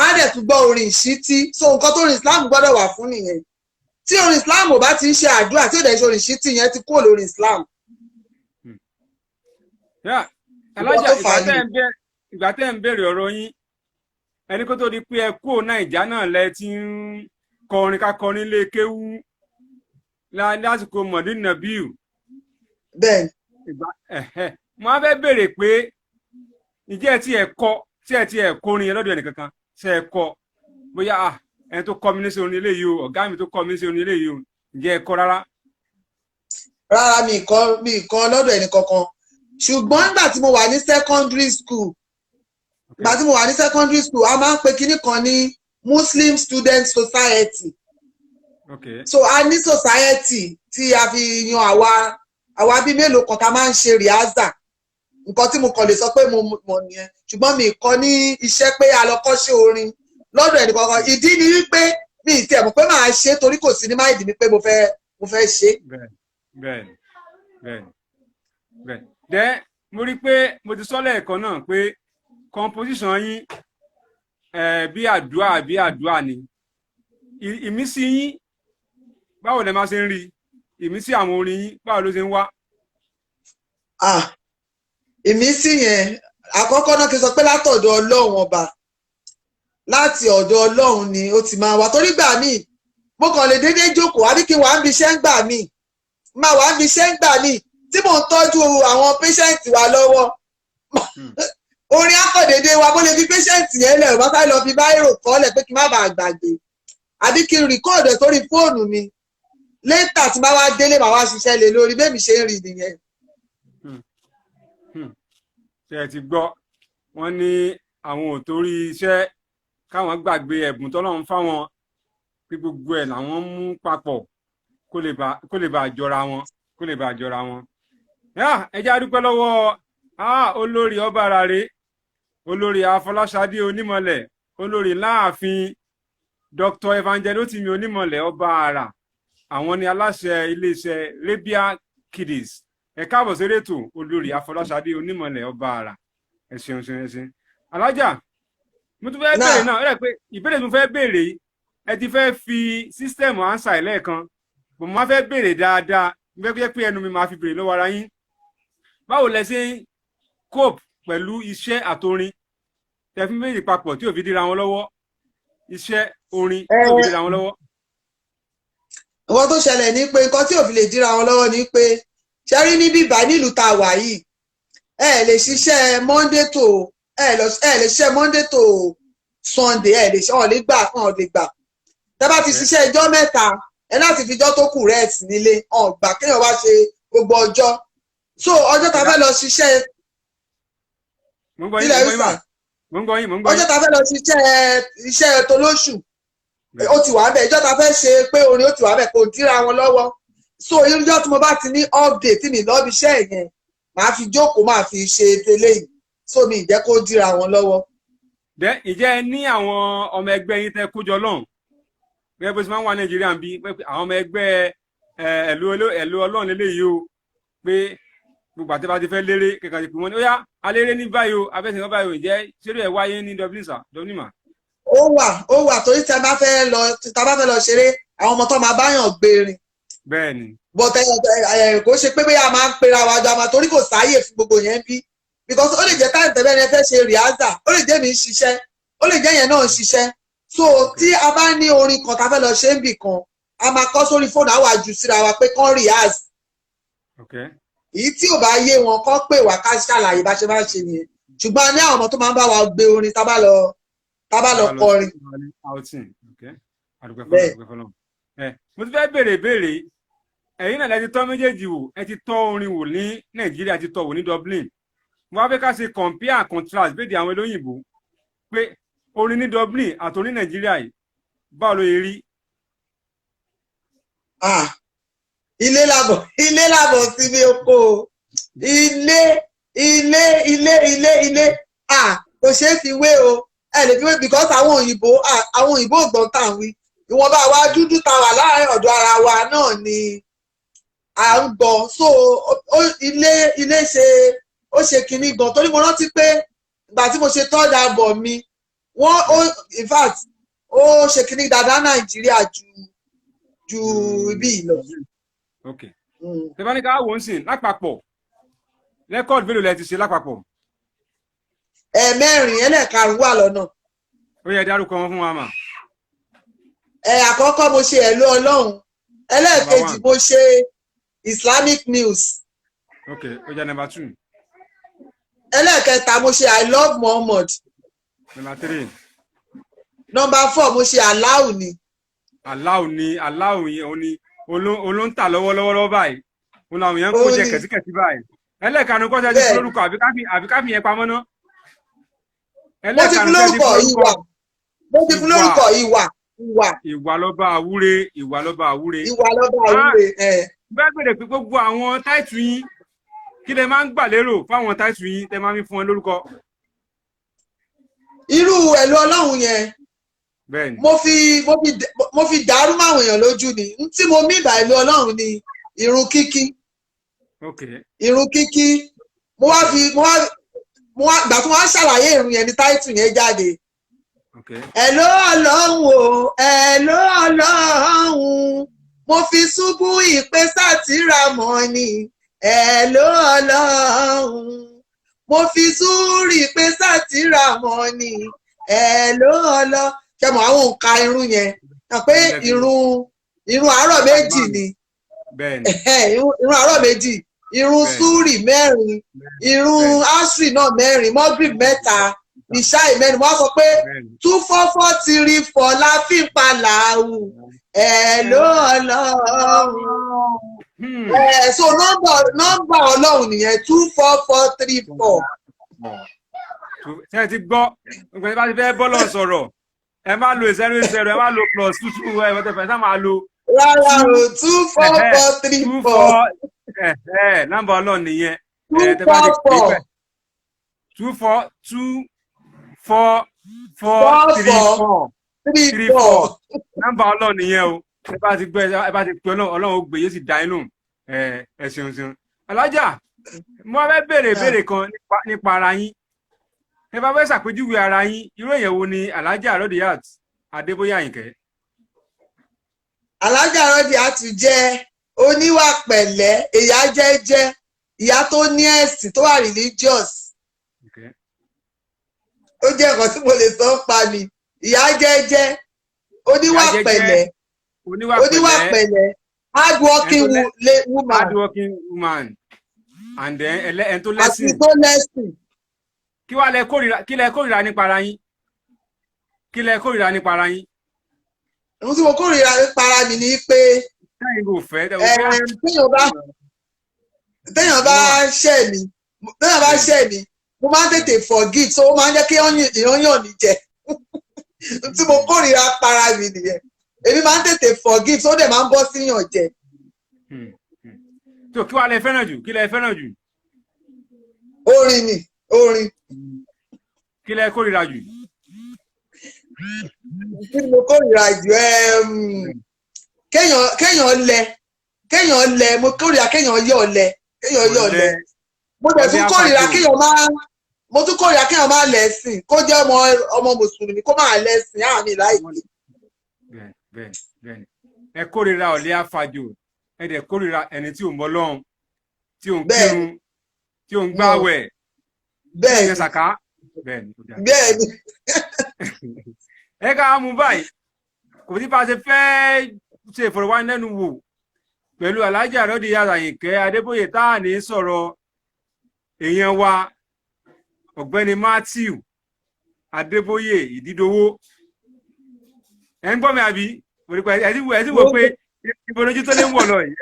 á dẹ̀ tún gbọ́ orin ìṣítí so nǹkan tó orin Islam gbọ́dọ̀ wà fún nìyẹn tí orin Islam ò bá ti ń ṣe àdúrà tí ò dẹ̀ ṣe orin ìṣítí yẹn ti kúrò lórí Islam. alájà ìgbà tẹ́ ń béèrè ọ̀rọ̀ yín ẹni kó tó di pé ẹ kúrò Nàìjà náà lẹ ti ń kọrin kákọrin lé kéwú lásìkò mọ̀dínà bíu. bẹ́ẹ̀ mo á fẹ́ béèrè pé ìjẹ́ ẹ ti ẹ̀ kọrin yẹn lọ́dọ̀ ẹnìkankan ṣe ẹ kọ bóyá ẹni tó kọ́ mi ní sí orin eléyìí o ọ̀gá mi tó kọ́ mi ní sí orin eléyìí o ǹjẹ́ ẹ kọ rárá. rárá mi kọ́ lọ́dọ̀ ẹnìkankan ṣùgbọ́n nígbà tí mo wà ní secondary school a máa ń pe kinní kan ní Muslim Student Society. So a ní society tí a fi yan àwa bíi mélòó kan tá a máa ń ṣe rìhásà nǹkan tí mo kàn lè sọ pé mo mọ̀ nìyẹn ṣùgbọ́n mi kọ́ ní iṣẹ́ pé a lọ kọ́ṣẹ́ orin lọ́dọ̀ ẹnì kankan ìdí ni wípé mi ì tiẹ̀ mọ̀ pé màá ṣe torí kò sí ní máìdì mi pé mo fẹ́ ṣe. bẹ́ẹ̀ dẹ́ mo rí i pé mo ti sọ lẹ́ẹ̀kan náà pé composition yín bí àdúrà ni ìmísí yín báwo lẹ máa ṣe ń rí ìmísí àwọn orin yín báwo ló ṣe ń wá. ìmísí yẹn àkọ́kọ́ náà kí n sọ pé látọ̀dọ̀ Ọlọ́run ọba láti ọ̀dọ̀ Ọlọ́run ni ó ti máa wá torí gbà míì mo kàn lè déédéé jókòó àbí kí n wà ń bi iṣẹ́ ń gbà míì máa wà ń bi iṣẹ́ ń gbà míì tí mò ń tọ́jú àwọn pẹ́ṣẹ́ǹtì wa lọ́wọ́ orin akọ̀dédé wa bó lè fi pẹ́ṣẹ́ǹtì yẹn lẹ̀ wọ́n sáré lọ fi báírò kọ́lẹ̀ pé kí n má bàa gbàgbé àbí kí n rìkọ́ọ̀dù ẹ̀ sórí fóònù mi lẹ́tà tí bá wá délé màá wá ṣiṣẹ́ lé lórí bẹ́ẹ̀ mi ṣe ń rí nìyẹn. ṣé ẹ ti gbọ́ wọ́n ní àwọn ò torí iṣẹ́ káwọn gbàgbé ẹ̀bùn tọ́lọ́run fáwọn pé gbogbo ẹ̀ làwọn mú papọ̀ kó lè bá jọra wọn. ẹ jẹ́ a dúpẹ́ lọ́wọ́ olórí ọba arare olórí Afọláṣadé Onímọ̀lẹ̀ olórí láàfin Dr. Evangelotimi Onímọ̀lẹ̀ ọba àrà àwọn ni aláṣẹ iléeṣẹ́ Rabia Kiddies ẹ káàbọ̀ sí ètò olórí Afọláṣadé Onímọ̀lẹ̀ ọba àrà ẹ ṣeun alájà mo tún fẹ́ béèrè náà rẹ̀ pé ìbéèrè tó fẹ́ béèrè ẹ ti fẹ́ fi sísítẹ́ẹ̀mù ánsà ẹ̀ lẹ́ẹ̀kan bò mo máa fẹ́ béèrè dáadáa mo fẹ́ pé ẹnu mi máa fi béèrè lọ́wọ́ ara yín báwo lẹ ṣe ń cope pẹ̀lú iṣẹ́ àtorin tẹ̀fí méjì papọ̀ tí ò fi dira wọn lọ́wọ́ iṣẹ́ orin tí ò fi dira wọn lọ́wọ́. nǹkan tó ṣẹlẹ̀ ní pé nǹkan tí ò fi lè dira wọn lọ́wọ́ ni pé ṣe rí ní bíbá nílùú tá a wà yìí ẹ lè ṣiṣẹ́ Monday to Sunday ẹ lè ṣe ọ̀ lè gbà tẹ́ bá ti ṣiṣẹ́ ọjọ́ mẹ́ta ẹ láti fi ọjọ́ tó kù rest nílé ọ̀gbà kéèyàn wá ṣe gbogbo ọjọ́ so ọjọ́ tá a fẹ́ lọ ṣiṣẹ́ ilẹ̀ ìfà ọjọ́ tá a fẹ́ lọ ṣiṣẹ́ iṣẹ́ tolóṣù ó ti wà bẹ́ẹ̀ ìjọ́ tá a fẹ́ ṣe pé orin ó ti wà bẹ́ẹ̀ kò dira wọn lọ́wọ́ so ìjọ́ tí mo bá ti ní update tí mi lọ́ọ́ iṣẹ́ yẹn màá fi jókòó máa fi ṣe eléyìí so mi ìjẹ́ kó dira wọn lọ́wọ́. ìjẹ́ ẹ ní àwọn ọmọ ẹgbẹ́ yín tẹ́ kójọ lọ́hùn gẹ́gẹ́ bó ṣe máa ń wà Nàìjíríà ń bí àwọn ọmọ ẹgbẹ́ ẹ̀lú Ọlọ́run lélẹ́yìí o pé gbogbo àti bá ti fẹ́ léré kẹ̀kẹ́ ti pè wọ́n ní ó yá aléré ní báyìí o abẹ́sẹ̀ kan báyìí o ǹjẹ́ ṣeré ẹ̀ wáyé ní Dublin sir Dublin ma. ó wà torí tí a bá fẹ́ lọ ṣeré àwọn ọmọ tó máa báyàn gbèrin. bẹ́ẹ̀ni. bọ́tẹ̀ kò ṣe pé bóyá a máa ń pera wa jọ àmà torí kò sáàyè fún gbogbo yẹn bí because ó lè jẹ́ táyì tẹ́lẹ̀ ní ẹ fẹ́ ṣe rìhásà ó lè jẹ́ mi ń ṣiṣẹ́ ó lè jẹ́ yẹn náà ń ṣiṣẹ́ so tí a bá ní orin kan tá a fẹ́ lọ ṣe ń bì kan a máa kọ́ sórí fóònù àwọn àjù síra wa pé kán rìhás. èyí tí ò bá yé wọn kọ́ pè wá ká ṣàlàyé bá ṣe máa ṣe nìyẹn ṣùgbọ́n a ní àwọn ọmọ tó máa ń bá wa gbé orin tá bá lọ kọrin. mo ti fẹ́ béèrè ẹ̀yin náà lẹ ti tọ́ méjèèjì wò ẹ ti tọ́ orin wò ní Nàìjíríà ẹ ti tọ́ wò ní Dublin mo wá fẹ́ ká ṣe compare and contrast béèdì àwọn olóyìnbó pé orin ní Dublin àti orin Nàìjíríà yìí báwo ló yẹ rí. ilé làbọ̀ síbi oko ilé kò ṣeé fi wé o ẹ lè fi wé because àwọn òyìnbó ògbọ́n tà ń wí ìwọ̀nba wa dúdú ta wà láàrin ọ̀dọ̀ ara wa náà ni à ń gbọ́ so ilé ṣe ó ṣe kinní gan torí mo rántí pé ìgbà tí mo ṣe third album mi wọ́n in fact ó ṣe kinní dáadáa Nàìjíríà ju ibi ìlọ. ok tẹ́fání ká wò ń sìn lápapọ̀ rẹ́kọ̀dì mélòó lẹ ti ṣe lápapọ̀. ẹ̀ẹ̀mẹ́rin ẹlẹ́ẹ̀karùn-ún wà lọ́nà. ó yẹ dárúkọ wọn fún wa mà. Àkọ́kọ́ mo ṣe Hello Ọlọ́run ẹlẹ́ẹ̀kejì mo ṣe Islamic News. ok ó jẹ́ number 2. ẹlẹ́ẹ̀kẹta mo ṣe I Love Muhammad. number 3. number 4 mo ṣe Allahu ni. Allahu yẹn òun ni olóńtà lọ́wọ́lọ́wọ́ báyìí òun làwọn èèyàn kó jẹ kẹ̀tíkẹ̀tí báyìí. ẹlẹ́ẹ̀kanu kọ́ṣẹ́ ti fi lórúkọ àbí káfí yẹn pamọ́ ná. mo ti fi lórúkọ ìwà lọ́ba àwúre. bẹ́ẹ̀ gbèrè pé gbogbo àwọn táìtù yín kí lẹ máa ń gbà lérò fáwọn táìtù yín tẹ máa ń fún wọn lórúkọ. irú Hello Ọlọ́run yẹn mo fi dàrú máwọn èèyàn lójú ni tí mo mí ìbà Hello Ọlọ́run ni irun kíkí. irun kíkí mo wá gbà tí wọ́n á ṣàlàyé irun yẹn ní táìtù yẹn jáde. Hello Ọlọ́run o Hello Ọlọ́run mo fi ṣubú ìpè sátìrà mọ́ ni Hello Ọlọ́run mo fi súrì ìpè sátìrà mọ́ ni Hello Ọlọ́run ṣe mọ àwọn nǹka irun yẹn pé irun àárọ̀ méjì ni irun àárọ̀ méjì irun súrì mẹ́rin irun asri náà mẹ́rin mọ́gìrì mẹ́ta ìṣáì mẹ́rin wọ́n sọ pé 24434 la fi ń pa làwù Hello Ọlọ́run. So nọ́mbà Ọlọ́run nìyẹn 24434. ṣé ẹ ti gbọ́ nígbà tí bá ti fẹ́ bọ́lọ̀ sọ̀rọ̀ ẹ má lo 080 ẹ má lo +22 ẹ wọ́n fẹ́ sá máa lo. rárá o 24434. nọ́mbà Ọlọ́run nìyẹn. 244. 24434. nọ́mbà Ọlọ́run nìyẹn o ẹ bá ti gbé ẹ bá ti pè Ọlọ́run ó gbé yóò sì dá inú ẹ ṣeun. Alájà mo fẹ́ béèrè kan nípa ara yín ẹ bá fẹ́ ṣàpèjúwe ara yín irú èèyàn wo ni Alájà Rodiat Adébóyè Àyìnkẹ́. Alájà Rodiat jẹ́ oníwà pẹ̀lẹ́ ìyá jẹ́jẹ́ ìyá tó ní ẹ̀sìn tó wà religious. ó jẹ́ nǹkan tí mo lè sọ pa mi ìyá jẹ́jẹ́ oníwà pẹ̀lẹ́ hardworking woman and then ẹn tó lẹ́sìn. àti tó lẹ́sìn. kí lẹ kórìíra nípa ara yín ohun tí mo kórìíra nípa ara mi ni pé téèyàn bá ṣẹ̀ mí mo máa ń tètè forgive so ó máa ń jẹ́ kí èèyàn yàn mí jẹ tí mo kórìíra para mi nìyẹn èmi máa ń tètè forgive so ó dẹ̀ máa ń bọ́ síyàn jẹ. tó kí wàá lẹ fẹ́ràn jù orin ni orin. kí lẹ kórìíra jù. kí ni mo kórìíra jù kéèyàn lẹ mo kórìíra kéèyàn yọ̀ lẹ mo dẹ̀ tún kórìíra kéèyàn máa lẹ́sìn kó jẹ́ ọmọ mùsùlùmí kó máa lẹ́sìn àmì láìpẹ́. bẹ́ẹ̀ ẹ kórìíra ọ̀lẹ àfàjò ẹ dẹ̀ kórìíra ẹni tí ò mọ Ọlọ́run tí ò ń kírun tí ò ń gbààwẹ̀ bẹ́ẹ̀ ni ṣàká bẹ́ẹ̀ ni. ẹ ká mú báyìí kò sí bá a ṣe fẹ́ ṣe ìfọ̀rọ̀wánilẹ́nuwò pẹ̀lú Alájà Rodiat Àyìnkẹ́ Adébóyè tá à ní sọ̀rọ̀ èèyàn wa ọ̀gbẹ́ni Matthew Adébóyè Ìdídowó ẹ ń gbọ́ mi àbí ẹ ti wò pé ìbòlójú tó lé ń wọ̀ lọ yìí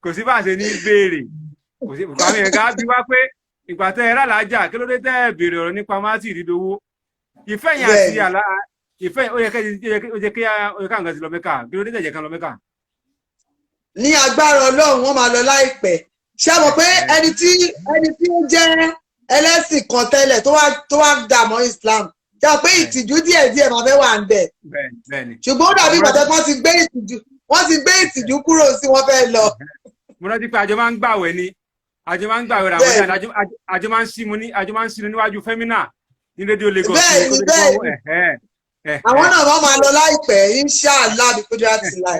kò sí bá a ṣe ní béèrè kò sí àmì ẹ̀ka bí wá pé ìgbà tẹ ẹ rálàájà kí ló dé tẹ ẹ béèrè ọ̀rọ̀ nípa Matthew Ìdídowó ìfẹ́ yẹn àti àlá ìfẹ́ ó yẹ kí nǹkan ti lọ Mẹ́kà kí ló dé tẹ̀jẹ̀ kan lọ Mẹ́kà. ní agbára Ọlọ́run wọ́n máa lọ láìpẹ́ ṣé mọ̀ pé ẹni tí ó jẹ́ ẹlẹ́sìn kan tẹ́lẹ̀ tó wá dà mọ́ Islam jẹ́ pé ìtìjú díẹ̀ máa fẹ́ wà ń bẹ̀ ṣùgbọ́n ó dàbí ìgbà wọ́n ti gbé ìtìjú kúrò sí wọ́n fẹ́ lọ. mo rántí pé àjọ máa ń gbàwẹ̀ ni àjọ máa ń gbàwẹ̀ ramadan àjọ máa ń sínú níwájú Femina ní rédíò Lagos. bẹ́ẹ̀ni àwọn náà wọ́n máa lọ láìpẹ́ inshallah bí kójú àti láì.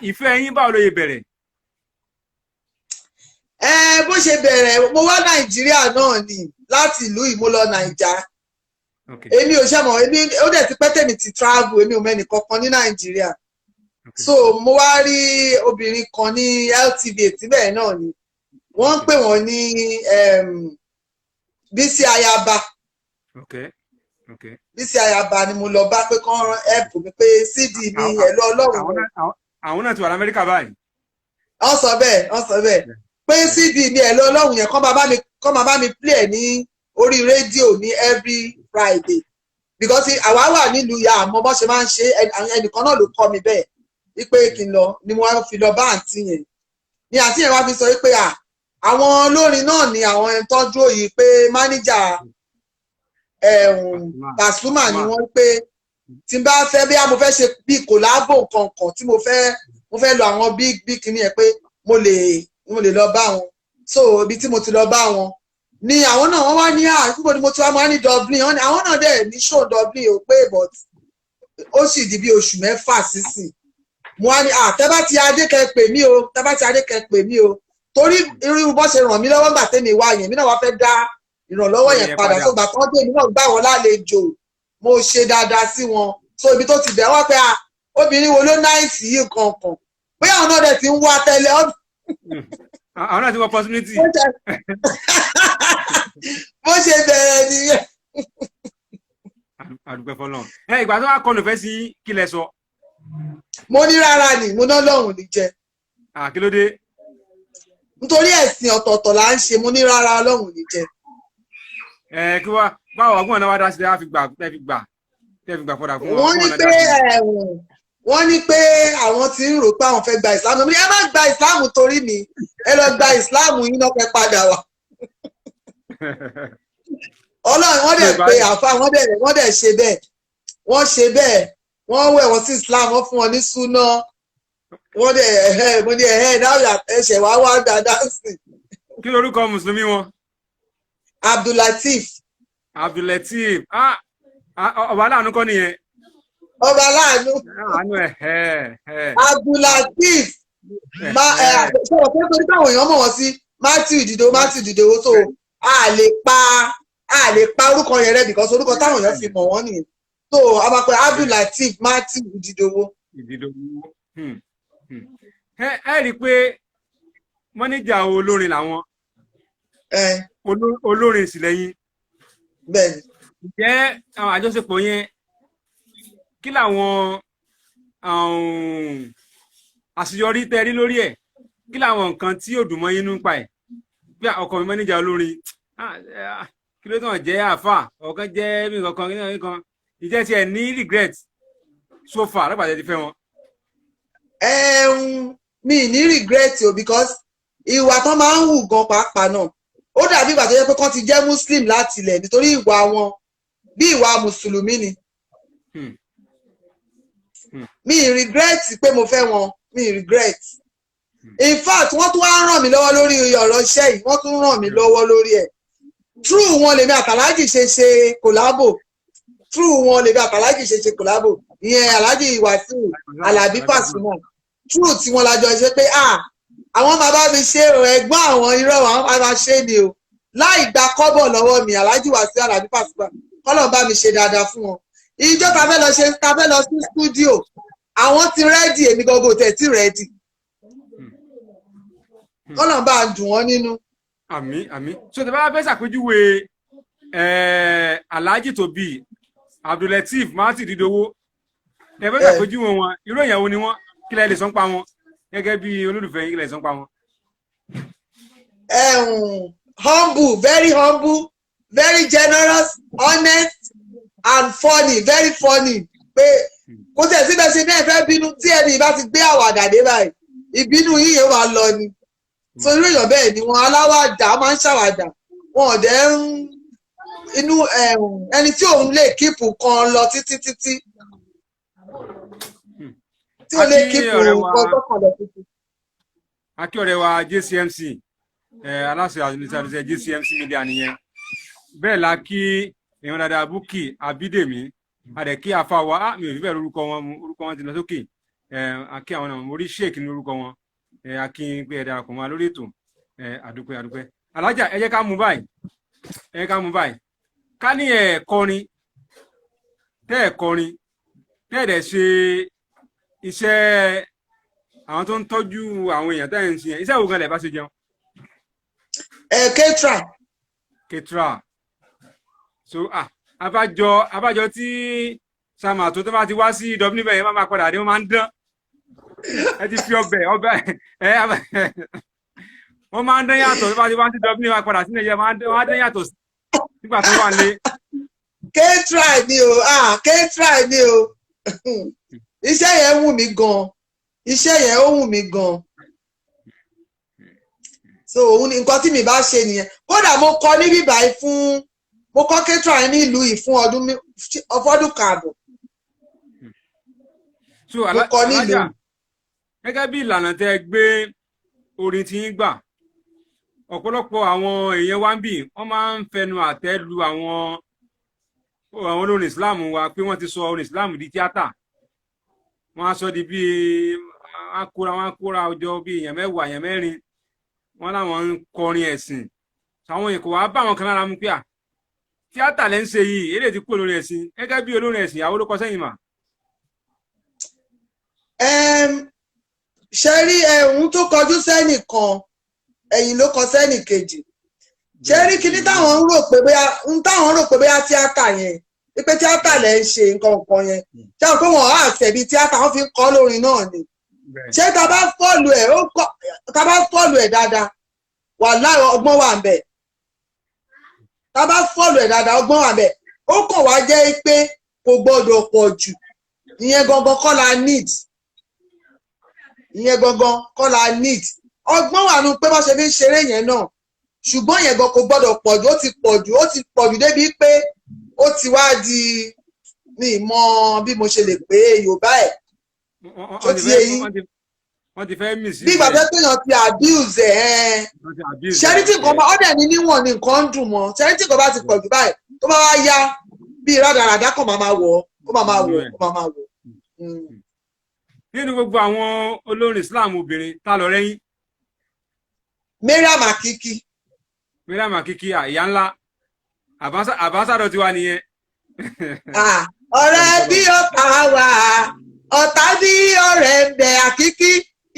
ìfẹ́ yín báwo ló yẹ bẹ̀rẹ̀? bó ṣe bẹ̀rẹ̀ mo wá Nàìjíríà náà ni láti ìlú yìí mo lọ Nàìjà èmi ò ṣe mọ̀ èmi ó dẹ̀ ti pẹ́ tèmi ti travel èmi ò mẹ́ni kankan ní Nàìjíríà so mo wá rí obìnrin kan ní LTV síbẹ̀ náà ni wọ́n ń pè wọ́n ní Bísí Ayaba Bísí Ayaba ni mo lọ bá pé kán help mi pé CD mi ẹ̀lú Ọlọ́run. àwọn náà ti wà l'Amẹ́ríkà báyìí. wọ́n sọ bẹ́ẹ̀ pé CD mi ẹ̀lú Ọlọ́run yẹn kán máa bá mi play ẹ̀ ní orí rédíò ní every Friday because àwa wà nílùú ya àmọ́ bó ṣe máa ń ṣe ẹnìkan náà ló kọ́ mi bẹ́ẹ̀ wípé kí n lọ ni mo wá fi lọ bá àǹtí yẹn ni àǹtí yẹn wá fi sọ wípé àwọn olórin náà ni àwọn ẹni tọ́jú òyì pé máníjà Pasuma ni wọ́n pé tí n bá fẹ́ bí mo fẹ́ ṣe bí kòlábò kankan tí mo fẹ́ lo àwọn big kìíní yẹn pé mo lè lọ bá wọn so ibi tí mo ti lọ bá wọn ni àwọn náà wọ́n wá ní àkókò ni mo ti wá máa ní Dublin àwọn náà dẹ̀ ní show Dublin ò pé but ó sì di bí oṣù 6 sísìn mo wá ní tẹ́bá ti adékẹ́ pè mí o torí irú bọ́ ṣe ràn mí lọ́wọ́ gbà tẹ́mi wá yẹn mi náà wá fẹ́ dá ìrànlọ́wọ́ yẹn padà so gbà tán dé mi náà gbà wọ́n lálejò mo ṣe dáadáa sí wọn so ibi tó ti bẹ̀ wọ́n pé obìnrin wo ló náìsì yìí kankan pé àwọn náà dẹ̀ ti ń wá tẹ́lẹ̀ àwọn náà ti wọ opportunity. bó ṣe bẹ̀rẹ̀ nìyẹn. àdúgbò fọlọ́n ìgbà tó wà kọnu fẹ́ sí kí lẹ sọ. mo ní rárá ni mo ná lọ́hùn ní jẹ. kí ló dé. nítorí ẹ̀sìn ọ̀tọ̀ọ̀tọ̀ là ń ṣe mo ní rárá lọ́hùn ní jẹ. kí báwo ọgbọ́n náà wá dá sí tẹ́ fi gbà fọ́dà fún wọn. wọ́n ní pé àwọn ti ń rò pé àwọn fẹ́ gba ìsìlámù ẹ má gba ìsìlámù torí mi ẹ lọ gba ìsìlámù yín náà fẹ́ padà wá. Ọlọ́run wọ́n dẹ̀ pé àfa wọ́n dẹ̀ ṣe bẹ́ẹ̀ wọ́n wẹ̀ wọ́n sí Islam wọ́n fún wọn ní súná wọ́n dẹ̀ mo ní náà ẹ̀ṣẹ̀ wá dáadáa sí. kí lorúkọ mùsùlùmí wọn. Abdulateef. Ọba aláàánú kọ́ nìyẹn. Ọba aláàánú. Abdulateef sọ̀rọ̀ pé torí táwọn èèyàn mọ̀ wọ́n sí Matthew Ìdìdòwò tó a lè pa orúkọ yẹn rẹ because orúkọ táwọn èèyàn fi mọ̀ wọ́n nìyẹn so a máa pe Abdulateef Matthew Ìdìdòwò. ẹ rí i pé mọ́níjà olórin làwọn olórin sì lẹ́yìn. bẹ́ẹ̀ni. ǹjẹ́ àwọn àjọṣepọ̀ yẹn kí làwọn àṣeyọrí tẹ́ rí lórí ẹ̀ kí làwọn nǹkan tí yóò dùn mọ́ yín nípa ẹ̀ bí ọkọ mi mọ́níjà olórin kí ló tàn jẹ́ àáfà ọ̀kan jẹ́ bí nǹkan kan ìjẹ́ tiẹ̀ ní regret so far lápàtẹ́ ti fẹ́ wọn. mi ní regret o because ìwà tán máa ń hù gan pàápàá náà ó dàbí ìgbà tó yẹ pé kán ti jẹ́ muslim láti ilẹ̀ nítorí ìwà wọn bí ìwà mùsùlùmí ni. mi regret pé mo fẹ́ wọn mi regret. In fact wọ́n tún wá ràn mí lọ́wọ́ lórí ọ̀rọ̀ iṣẹ́ yìí wọ́n tún ràn mí lọ́wọ́ lórí ẹ̀ through wọn lèmi àtàlájì ṣe collabo ìyẹn Alhaji Wasiu Alabi Pasuma true tí wọ́n lájọ ṣe pé àwọn máa bá mi ṣe ẹ̀gbọ́n àwọn irọ́ àwọn máa ṣe ni o láì gba kọ́bọ̀ lọ́wọ́ mi Alhaji Wasiu Alabi Pasuma kọ́lọ̀ bá mi ṣe dáadáa fún wọn ìjọ ta fẹ́ lọ sí studio àwọn ti rẹ́dì èmi gbogbo tẹ̀ tí rẹ́dì kọ́lọ̀ bá dùn wọ́n nínú. àmín so tẹ́ bá fẹ́ ṣàpèjúwe Alhaji tó bí Abdulateef Matthew Ìdìdòwò tẹ́ fẹ́ ṣàpèjúwe wọn irú èèyàn wo ni wọ́n kí lẹ lè sọ pa wọn gẹ́gẹ́ bí olólùfẹ́ yín kí lẹ sọ pa wọn. humble very generous honest and funny very funny pé kò tẹ̀ síbẹ̀ ṣe ní ẹ̀fẹ́ bínú tí ẹni bá ti gbé àwàdà dé báyìí ìbínú yìí yóò máa lọ ni so irú èèyàn bẹ́ẹ̀ ni wọn aláwàdà máa ń ṣàwàdà wọn ò dẹ̀ ń inú ẹni tí òun lè kíìpù kan lọ títí tí ó lè kíìpù kan tọ́kàn lọ títí. akí ọ̀rẹ́ wa JCMC aláṣẹ àdúgbò JCMC media nìyẹn bẹ́ẹ̀ la kí èèyàn dáadáa Bukky Abídèmí àdẹ̀kí àfàwà mi ò fi bẹ́ẹ̀ orúkọ wọn ti lọ sókè akí àwọn náà mo rí sheik ní orúkọ wọn akí pé ẹ darapọ̀ mọ́ lórí ètò àdúpẹ́ alájà ẹ jẹ́ ká mú báyìí ká ní ẹ̀ kọrin tẹ́ ẹ̀ dẹ̀ ṣe iṣẹ́ àwọn tó ń tọ́jú àwọn èèyàn tẹ́ ẹ̀ ń ṣe iṣẹ́ wo gan lẹ̀ bá ṣe jẹun. Ketra so abájọ tí sàmàtó tó bá ti wá sí w bẹ́ẹ̀ yẹn máa padà dé wọ́n máa ń dán ẹ ti fi ọbẹ̀ wọ́n máa ń dán yàtọ̀ tó bá ti wá sí w máa padà sí nàìjíríà wọ́n á dán yàtọ̀ nígbà tó wà lé. Ketra ni o iṣẹ́ yẹn wù mí gan so òun ni nǹkan tí mi bá ṣe nìyẹn kódà mo kọ ní bíbáyìí mo kọ́ Ketra yẹn ní ìlú yìí fún ọdún kààbọ̀. so alájà gẹ́gẹ́ bí ìlànà tẹ́ gbé orin tí ń gbà ọ̀pọ̀lọpọ̀ àwọn èèyàn wá ń bì wọ́n máa ń fẹnu àtẹ́ lu àwọn olórin Islam wa pé wọ́n ti sọ orin Islam di tíátà wọ́n á sọ di bíi wọ́n kóra ọjọ́ bíi èèyàn mẹ́wàá èèyàn mẹ́rin wọ́n láwọn ń kọrin ẹ̀sìn àwọn èèyàn kò wá bá àwọn kan lára mu pé tíátà lẹ́ ń ṣe yìí eré ti kú olórin ẹ̀sìn gẹ́gẹ́ bí olórin ẹ̀sìn ìyàwó ló kọ sẹ́yìn mà. ṣe rí ohun tó kọjú sẹ́nìkan ẹ̀yìn ló kọ sẹ́nì kejì ṣe rí kíní táwọn ń rò pé bóyá tíátà yẹn pé tíátà lẹ́ ń ṣe nǹkan yẹn ṣé àwọn pé wọ́n á àtẹ̀bí tíátà wọ́n fi ń kọ́ lórin náà ni ṣé tá bá fọ́ọ̀lù ẹ̀ dáadáa wàláhì ọgbọ́n wà ń bẹ̀ tá bá fọ́ọ̀lù ẹ̀ dáadáa ọgbọ́n wà ń bẹ̀ ó kàn wá jẹ́ pé kò gbọ́dọ̀ pọ̀ jù ìyẹn gangan kọ́ la need ọgbọ́n wà nù pé bá ṣe fi ń ṣeré yẹn náà ṣùgbọ́n yẹn gan kò gbọ́dọ̀ pọ̀ jù ó ti pọ̀ jù débi pé ó ti wá di mi mọ bí mo ṣe lè pé Yorùbá ẹ̀ tó ti yé yín wọ́n ti fẹ́ mì sí bí ìgbà tó téèyàn ti abuse ṣẹ́rítì nǹkan bá ọ̀dẹ̀ ní níwọ̀n ní nǹkan ń dùn mọ́ ṣẹ́rítì nǹkan bá ti pọ̀ jù báyìí tó bá wá yá bí rádaràdá kan máa wọ̀ ó. nínú gbogbo àwọn olórin Islam obìnrin ta lọ rẹ́yìn. Mariam Akiki ìyá ńlá àbáṣádọ̀ tiwa nìyẹn. ọ̀rẹ́ bí ọ̀tá wà ọ̀tá bí ọ̀rẹ́ ń bẹ Akiki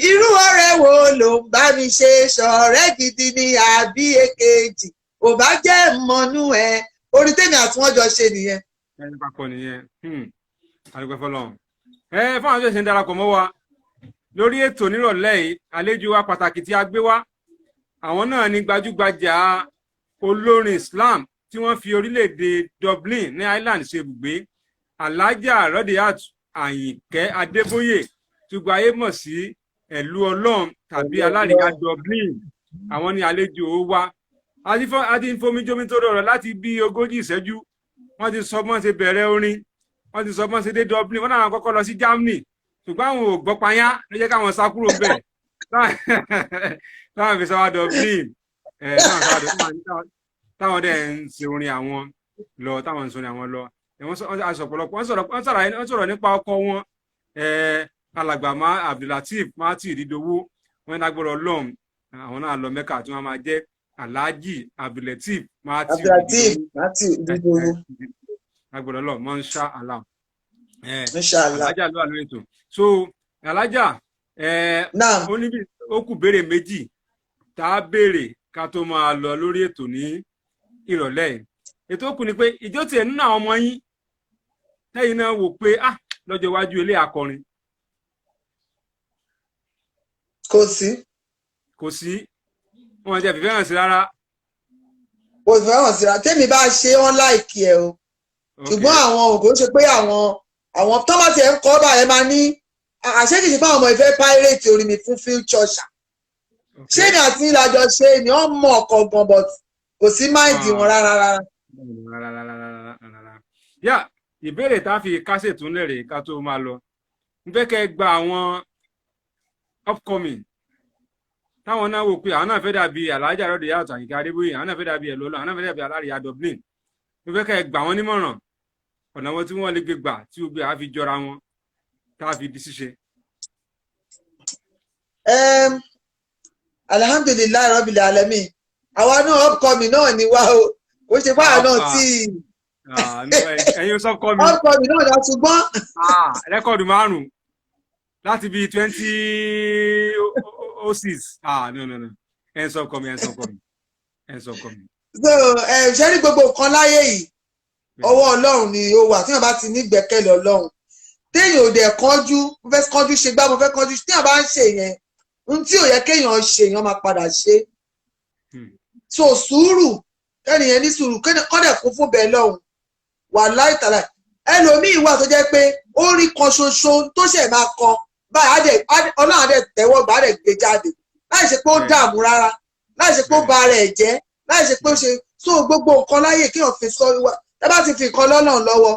irú ọ̀rẹ́ wo ló ń bá mi ṣe ṣọ̀rẹ́ gidi ni àbí èkejì ò bá jẹ́ mọ́nú ẹ̀ orí tèmi àti wọ́n jọ ṣe nìyẹn. ẹni papọ̀ nìyẹn àdúgbò fọlọ́run fún àwọn tó ṣe ń darapọ̀ mọ́ wa lórí ètò nírọ̀lẹ́ yìí àlejò wa pàtàkì tí a gbé wá àwọn náà ní gbajúgbajà olórin Islam tí wọ́n fi orílẹ̀-èdè Dublin ní Ireland ṣe ibùgbé Alhaja Rodiat Àyìnkẹ́ Adébóyè tí gbogbo ayé mọ̀ sí ẹ̀lú ọlọ́run tàbí alárìíká Dublin àwọn ní àlejò wa àti ìfomijomi tó rọrọ̀ láti bí 40 ìṣẹ́jú wọ́n ti sọ bọ́n ṣe bẹ̀rẹ̀ orin wọ́n ti sọ bọ́n ṣe dé Dublin wọ́n náà kọ́kọ́ lọ sí Germany ṣùgbọ́n àwọn ò gbọ́ payá ló jẹ́ káwọn sá kúrò bẹ́ẹ̀ táwọn fi sọ wá Dublin táwọn dẹ̀ ń ṣe orin àwọn lọ táwọn ń sọ orin àwọn lọ wọ́n sọ̀rọ̀ nípa ọkọ wọn alàgbà Abdulateef Martin Ìdídòwú wọn lágbọ́dọ̀ Ọlọ́run àwọn náà lọ Mẹ́kà tí wọ́n máa jẹ́ Alhaji Abdulateef Martin Ìdídòwú lágbọ́dọ̀ Ọlọ́run Masha Allah alájà ló wà lórí ètò so alájà ó níbi ó kù béèrè méjì tá a béèrè ká tó máa lọ lórí ètò ní ìrọ̀lẹ́ ètò kù ni pé ìjọ tiẹ̀ nínú àwọn ọmọ yín lẹ́yìn náà wò pé lọ́jọ́ iwájú ilé akọrin. kò sí wọn jẹ́ fífẹ́ hàn sí rárá. kò fẹ́ hàn sí rárá tẹ́mi bá ṣe wọ́n láìkí ẹ o ṣùgbọ́n àwọn ògò ṣe pé àwọn tọ́mọ̀tì ẹ̀ ń kọ́ báyẹn máa ní àṣẹ́kìṣe fún àwọn ọmọ ìfẹ́ pirate orin mi fún future ṣá ṣé ni àti ìlàjọ ṣe ni wọ́n mọ̀ ọkọ̀ gan but kò sí máìdì wọn rárá rárá. yá ìbéèrè tá a fi kásẹ̀ tún lè rè ká tó máa lọ n fẹ́ kẹ́ gba àwọn upcoming táwọn náà wò pé àwọn náà fẹ́ dàbí Alhaja Rodiat Àyìnkẹ́ Adébóyè, àwọn náà fẹ́ dàbí Ẹ̀lọ́lá, àwọn náà fẹ́ dàbí Alárìíyá Dublin. n fẹ́ kẹ́ gbà wọ́n nímọ̀ràn ọ̀nà wọn tí wọ́n lè gbé gbà tí gbogbo àá fi jọra wọn tá a fi di ṣíṣe. Alhamdulilayi Rabbil Alamin, àwa náà upcoming náà ni wá o, ó ṣe fáwọn náà tí ẹ̀yin upcoming náà dá ṣùgbọ́n rẹ́kọ̀dù 5 láti bí 2006 no ẹ̀ ń sọ upcoming. So ṣe ní gbogbo nǹkan láyé yìí ọwọ́ Ọlọ́run ni ó wà, tí wọ́n bá ti ní ìgbẹ́kẹ̀lé Ọlọ́run, téèyàn ò dẹ̀ kánjú, mo fẹ́ kánjú ṣe gbá, mo fẹ́ kánjú tí wọ́n bá ń ṣe yẹn ohun tí ò yẹ kéèyàn ṣe èèyàn máa padà ṣe. So sùúrù, kẹ́nìyàn ní sùúrù, kọ́dẹ̀ kún fún bẹ́ẹ̀ lọ́hùn wà láìtàlà. ẹlòmíì wà tó jẹ́ pé ó rí kan ṣoṣo tó ṣẹ̀ máa kọ báyìí Ọlọ́run á dẹ̀ tẹ́wọ́ gbà á dẹ̀ gbé jáde láì ṣe pé ó dààmú rárá, láì ṣe pé ó ba ara ẹ̀ jẹ́, láì ṣe pé ó ṣe. So gbogbo nǹkan láyè kéèyàn fi sọ wá, ẹ bá ti fi nǹkan lọ́lọ́run lọ́wọ́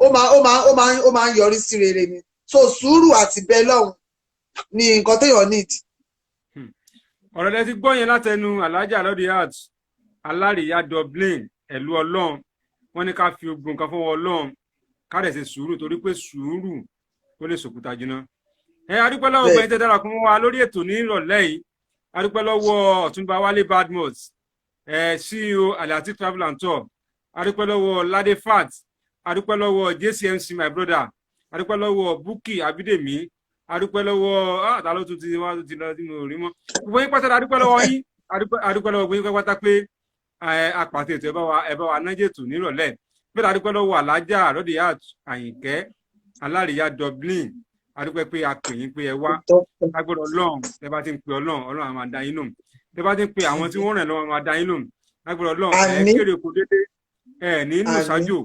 ó máa ń yọrí sí rere ni. So sùúrù àti bẹ́ẹ̀ lọ́hùn ni nǹkan téèyàn need. ọ̀rọ̀ lẹ ti gbọ́ yẹn látẹnu Alhaja Rodiat Alárìíyá Dublin ẹ̀lú Ọlọ́run. wọ́n ní ká fi ogun nǹkan fún Ọlọ́run ká dẹ̀ ṣe sùúrù, torí pé sùúrù ó lè sòkúta jiná. adúpẹ́ lọ́wọ́ gbẹ̀yìn tẹ́ dára fún wa lórí ètò ní ìrọ̀lẹ́ yìí. adúpẹ́ lọ́wọ́ Ọ̀túnba Wálé Badmus, CEO Alhaji Travel and Tour. adúpẹ́ lọ́wọ́ Lade Fat, adúpẹ́ lọ́wọ́ JCMC my brother, adúpẹ́ lọ́wọ́ Bukky Abídèmí, adúpẹ́ lọ́wọ́ ta ló tún ti wá ti lọ sínú orí mọ́. gbogbo yín pátá adúpẹ́ lọ́wọ́ yín, adúpẹ́ lọ́wọ́ gbogbo yín pátá pé apàtẹ ètò ẹ bá wa nájètò nírọ̀lẹ́. bẹ́ẹ̀ adúpẹ́ lọ́wọ́ Alhaja Rodiat Àyìnkẹ́ Alárìíyá Dublin, adúpẹ́ pé a pè yín pé ẹ wá. lágbọ́dọ̀ Ọlọ́run tẹ́ bá ti ń pe Ọlọ́run á máa dá yín lóhùn. tẹ́ bá ti ń pe àwọn tí wọ́n rìn lọ́wọ́ máa dá yín lóhùn. lágbọ́dọ̀ Ọlọ́run kéré kó dédé, ní nù ṣáájú,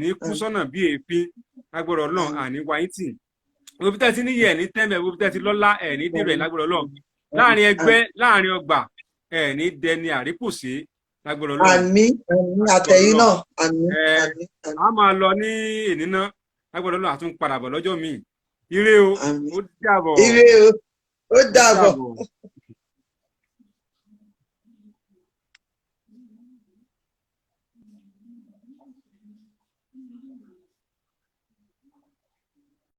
ní kú sọ́nà bí èéfín. lágbọ́dọ̀ Ọlọ́run àní wáyé tì. gbogbo tẹ́ ti níyẹ̀ ní tẹ́mẹ̀, gbogbo tẹ́ ti lọ́lá ní dèrè. lágbọ́dọ̀ Ọlọ́run láàrin ẹgbẹ́, láàrin ọgbà ní dẹni àrípòsí. lágbọ́dọ̀ Ọlọ́run àmín àtẹ̀yìn náà àmín. a máa lọ ní ènìná. lágbọ́dọ̀ Ọlọ́run àtún padà bọ̀ lọ́jọ́ míì. ire o, ó dàbọ̀. Ire o, ó dàbọ̀.